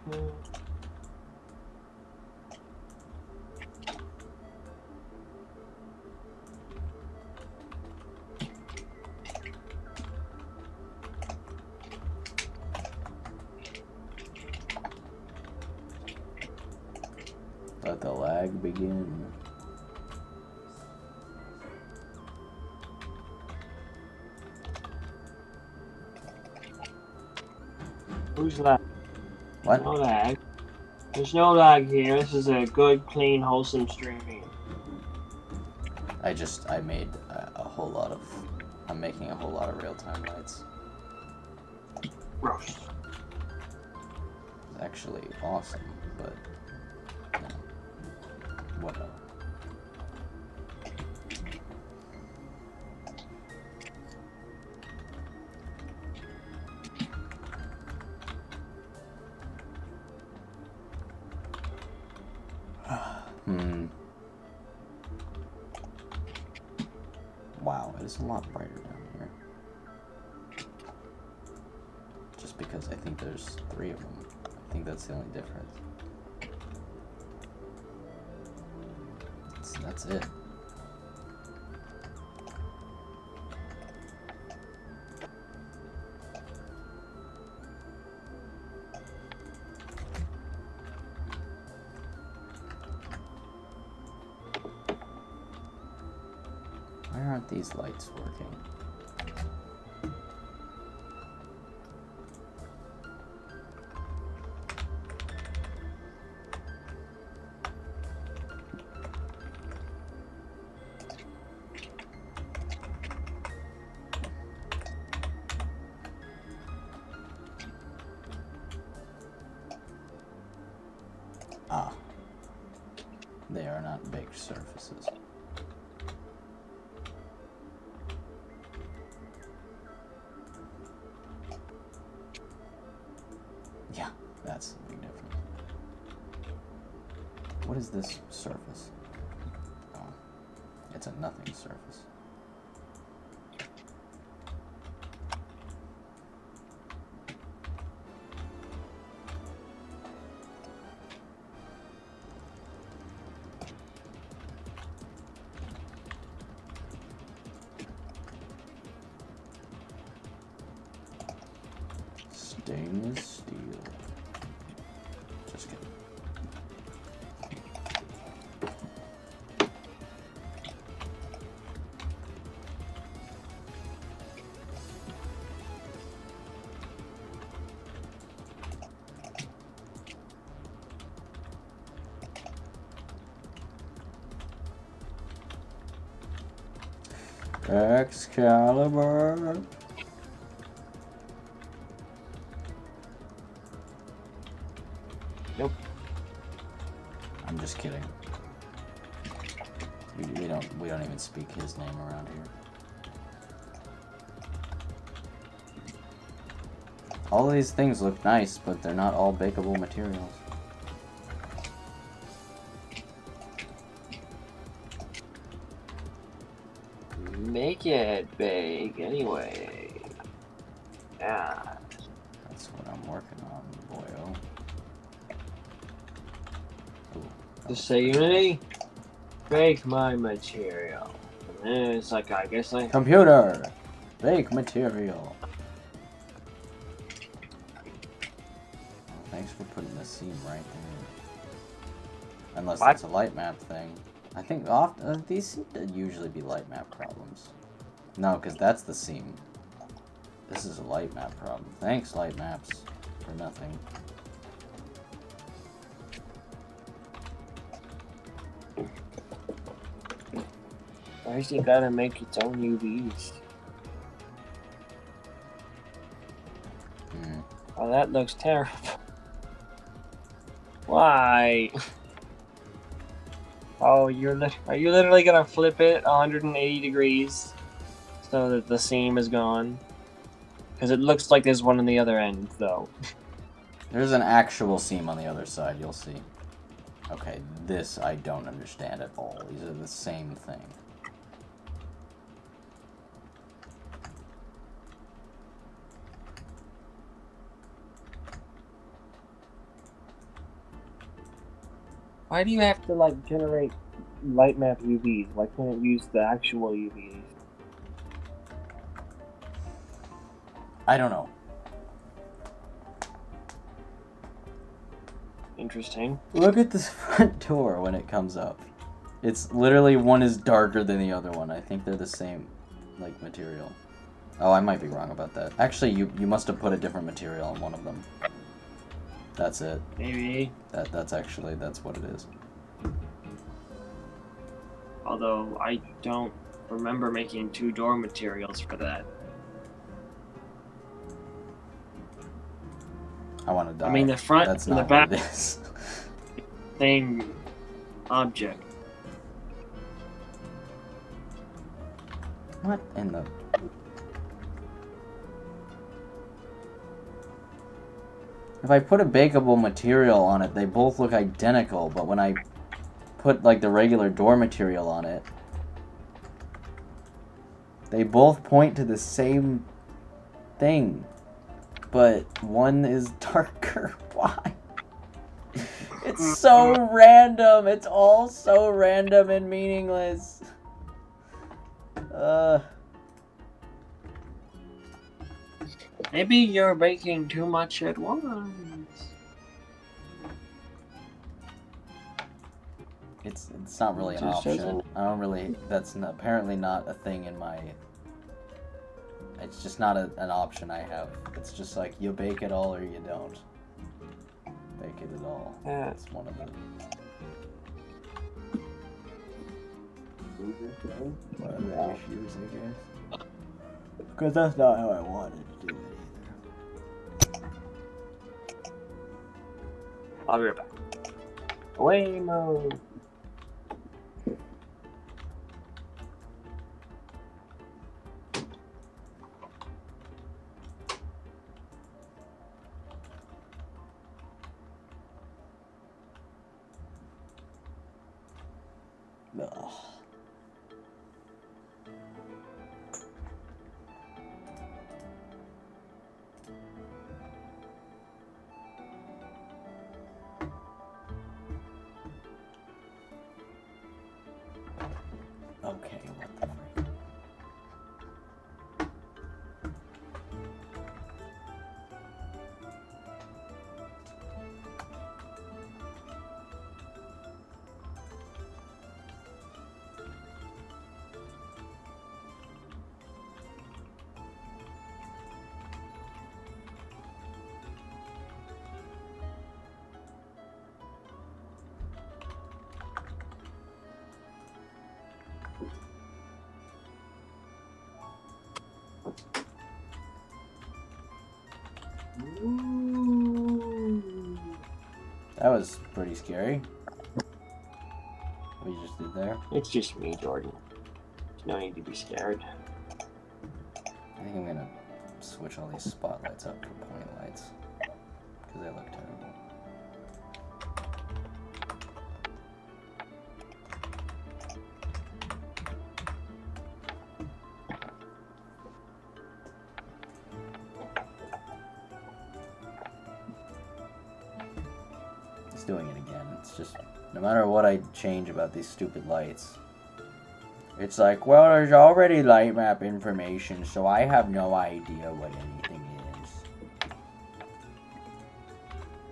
Let the lag begin. Who's lag? What? No lag. There's no lag here. This is a good, clean, wholesome stream. I made a whole lot of. I'm making a whole lot of real-time lights. Gross. It's actually awesome, but you know, whatever. Wow, it is a lot brighter down here. Just because I think there's 3 of them. I think that's the only difference. That's it. Why aren't these lights working? Ah, they are not baked surfaces. Yeah, that's the big difference. What is this surface? Oh, it's a nothing surface. Stainless steel. Just kidding. Excalibur. Nope. I'm just kidding. We don't even speak his name around here. All these things look nice, but they're not all bakeable materials. Make it big anyway. Yeah. That's what I'm working on, boyo. Ooh, Just say Unity, bake my material. And then it's like, I guess I... computer! Bake material. Thanks for putting the seam right there. Unless What? it's a light map thing. I think often these seem to usually be light map problems. No, because that's the seam. This is a light map problem. Thanks, light maps, for nothing. Why's you gotta make its own UVs? Oh, that looks terrible. Why? Oh, are you literally gonna flip it 180 degrees so that the seam is gone? Because it looks like there's one on the other end, though. There's an actual seam on the other side, you'll see. Okay, this I don't understand at all. These are the same thing. Why do you have to like generate light map UVs? Why can't it use the actual UVs? I don't know. Interesting. Look at this front door when it comes up. It's literally one is darker than the other one. I think they're the same, like, material. Oh, I might be wrong about that. Actually, you must have put a different material on one of them. That's it. Maybe. That's what it is. Although I don't remember making 2 door materials for that. I want to die. I mean, the front That's and the not back, what it is. same object. What in the... If I put a bakeable material on it, they both look identical, but when I put, like, the regular door material on it, they both point to the same thing, but one is darker. Why? It's so random. It's all so random and meaningless. Maybe you're baking too much at once. It's not really an Just option. doesn't- I don't really. That's apparently not a thing in my. It's just not an option I have. It's just like you bake it all or you don't bake it at all. Yeah. It's one of the. Whatever issues, I guess. Because that's not how I wanted to do it either. I'll be right back. Away mode. Ugh. Okay, what the frick? That was pretty scary. What you just did there. It's just me, Jordan. There's no need to be scared. I think I'm gonna switch all these spotlights up for point lights. Because they look terrible. It's doing it again. It's just, no matter what I change about these stupid lights, it's like, well, there's already light map information, so I have no idea what anything is.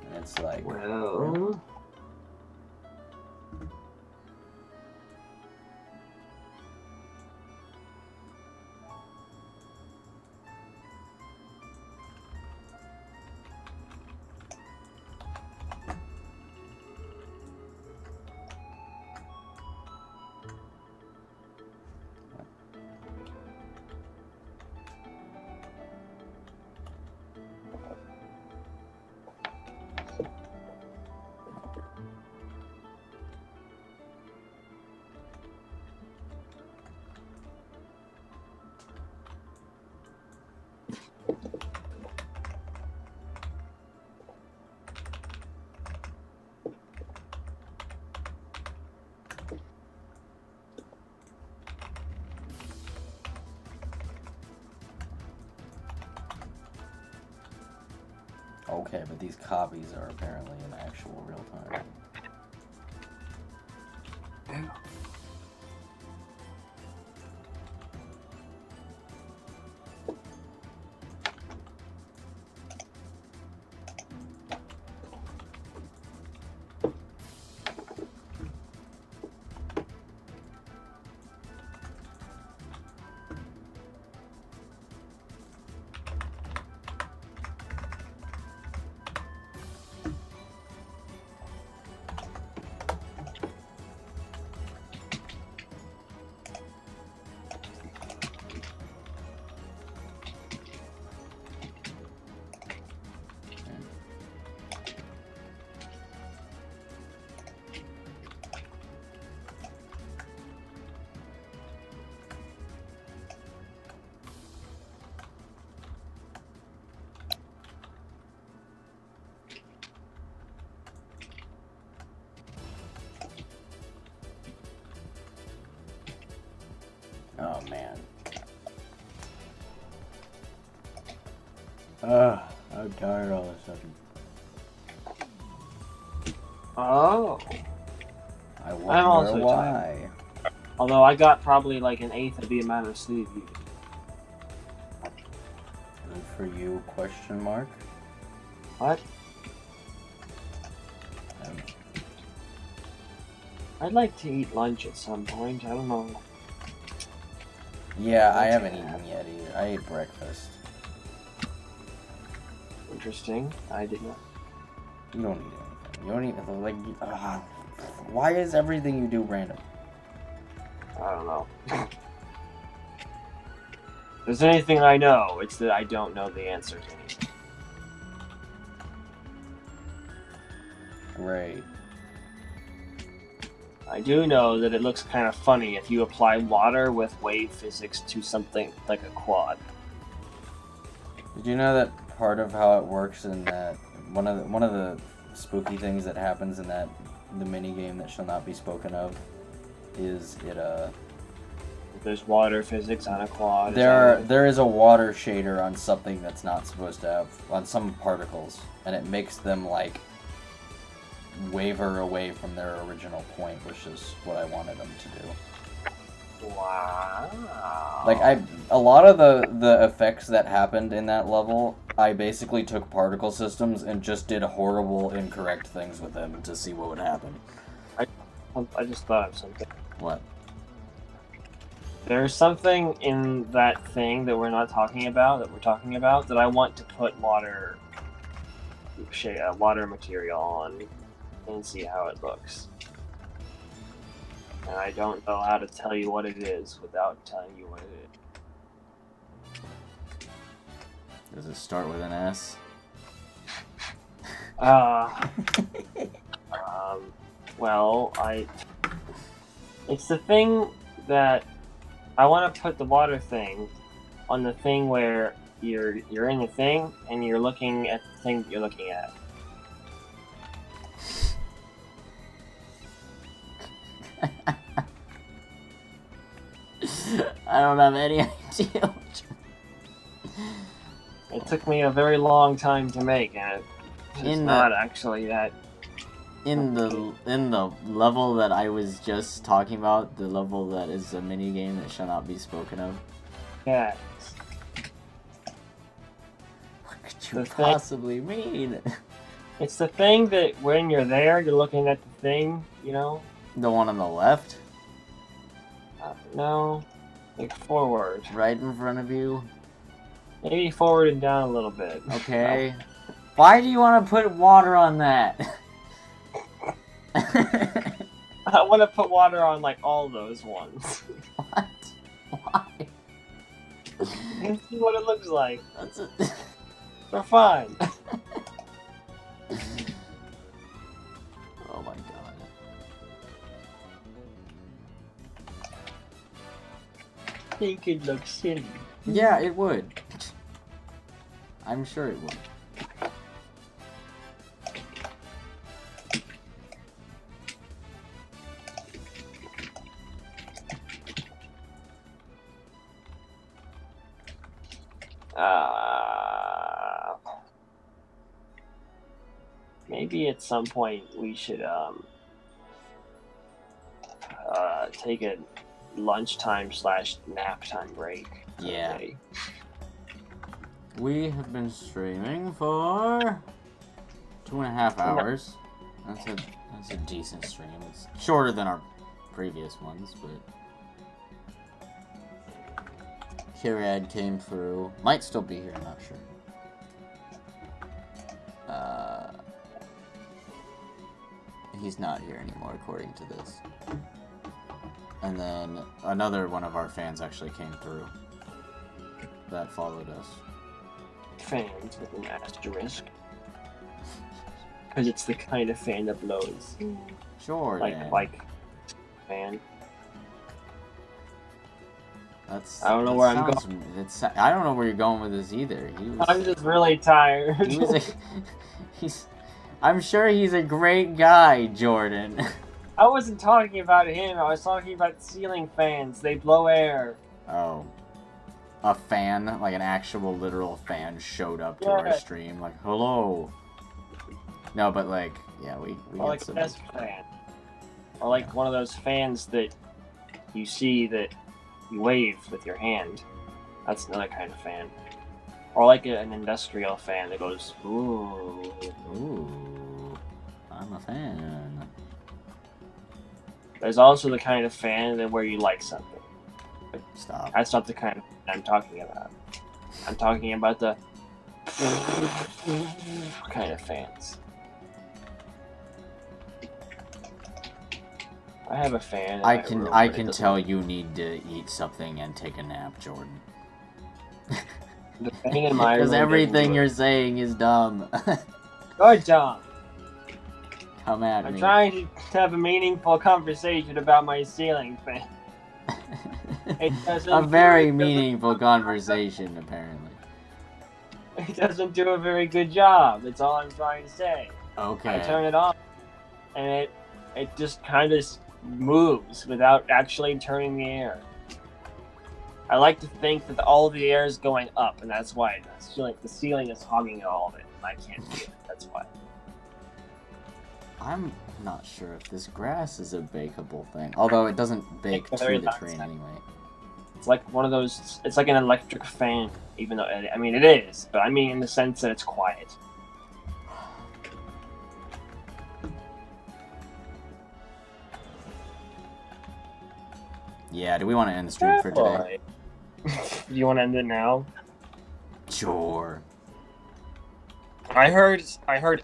And it's like, Well, Okay, but these copies are apparently in actual real time. Oh man. I'm tired all of a sudden. Oh. I I'm wonder also why. Although I got probably like an eighth of the amount of sleep you did. Good for you, question mark? What? Um, I'd like to eat lunch at some point. I don't know. yeah, I haven't eaten yet either. I ate breakfast. Interesting. I did not. You don't eat anything. You don't eat, like, why is everything you do random? I don't know. If there's anything I know, it's that I don't know the answer to anything. Great. I do know that it looks kind of funny if you apply water with wave physics to something like a quad. Did you know that part of how it works in that one of the spooky things that happens in that the mini game that shall not be spoken of is it If there's water physics on a quad. there is a water shader on something that's not supposed to have on some particles, and it makes them like waver away from their original point, which is what I wanted them to do. Wow. Like a lot of the effects that happened in that level, I basically took particle systems and just did horrible, incorrect things with them to see what would happen. I just thought of something. What? There's something in that thing that we're talking about that I want to put water material on and see how it looks. And I don't know how to tell you what it is without telling you what it is. Does it start with an S? Well, it's the thing that I want to put the water thing on the thing where you're in the thing and you're looking at the thing that you're looking at. I don't have any idea. It took me a very long time to make, and it's not actually that. In the level that I was just talking about, the level that is a mini game that shall not be spoken of. Yeah. What could you possibly mean? It's the thing that when you're there, you're looking at the thing, you know? The one on the left? No. Like forward. Right in front of you? Maybe forward and down a little bit. Okay. Why do you want to put water on that? I want to put water on, like, all those ones. What? Why? And see what it looks like. That's it. They're fine. Oh my god. I think it looks silly. Yeah, it would. I'm sure it would. maybe at some point we should take a lunchtime / nap time break. Yeah. Okay. We have been streaming for 2.5 hours. That's a decent stream. It's shorter than our previous ones, but Kirad came through. Might still be here, I'm not sure. He's not here anymore, according to this. And then another one of our fans actually came through that followed us. Fans with an asterisk. Because it's the kind of fan that blows. Sure, Like fan. That's. I don't know that where I'm sounds- I don't know where you're going with this either. I'm just really tired. I'm sure he's a great guy, Jordan. I wasn't talking about him. I was talking about ceiling fans. They blow air. Oh. A fan, like an actual literal fan, showed up to our stream. Like, hello. No, but like, yeah, we Or got like some. a desk fan. Or like one of those fans that you see that you wave with your hand. That's another kind of fan. Or like an industrial fan that goes, ooh. Ooh, I'm a fan. There's also the kind of fan that where you like something. Stop. That's not the kind of fan I'm talking about. I'm talking about the kind of fans. I have a fan. In I my can room, I but it can doesn't- tell you need to eat something and take a nap, Jordan. The fan in my room Because doesn't everything do you're it. saying is dumb. Good job. Come at I'm me. trying to have a meaningful conversation about my ceiling fan. It doesn't A do- very it doesn't- meaningful conversation, apparently. It doesn't do a very good job. That's all I'm trying to say. Okay. I turn it on, and it just kind of moves without actually turning the air. I like to think that all the air is going up, and that's why the ceiling is hogging all of it. And I can't do it. That's why. I'm not sure if this grass is a bakeable thing. Although it doesn't bake It's to very the nice. train anyway. It's like one of those. It's like an electric fan, even though I mean it is, but I mean in the sense that it's quiet. Yeah, do we want to end the stream for today? Do you want to end it now? Sure. I heard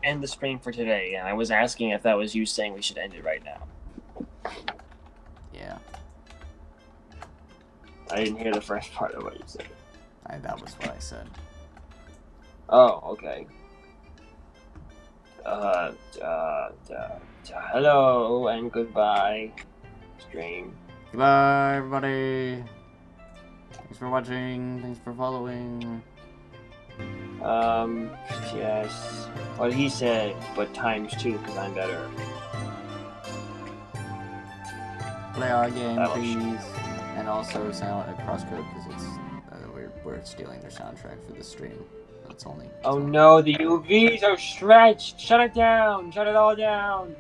end the stream for today, and I was asking if that was you saying we should end it right now. Yeah, I didn't hear the first part of what you said. that was what I said. Oh, okay. Hello and goodbye, stream. Goodbye, everybody. Thanks for watching. Thanks for following. Yes. What he said, but *2 because I'm better. Play our game, Oh, please. And also sound a crosscode because it's we're stealing their soundtrack for the stream. That's only. Oh no, the UVs are stretched! Shut it down! Shut it all down!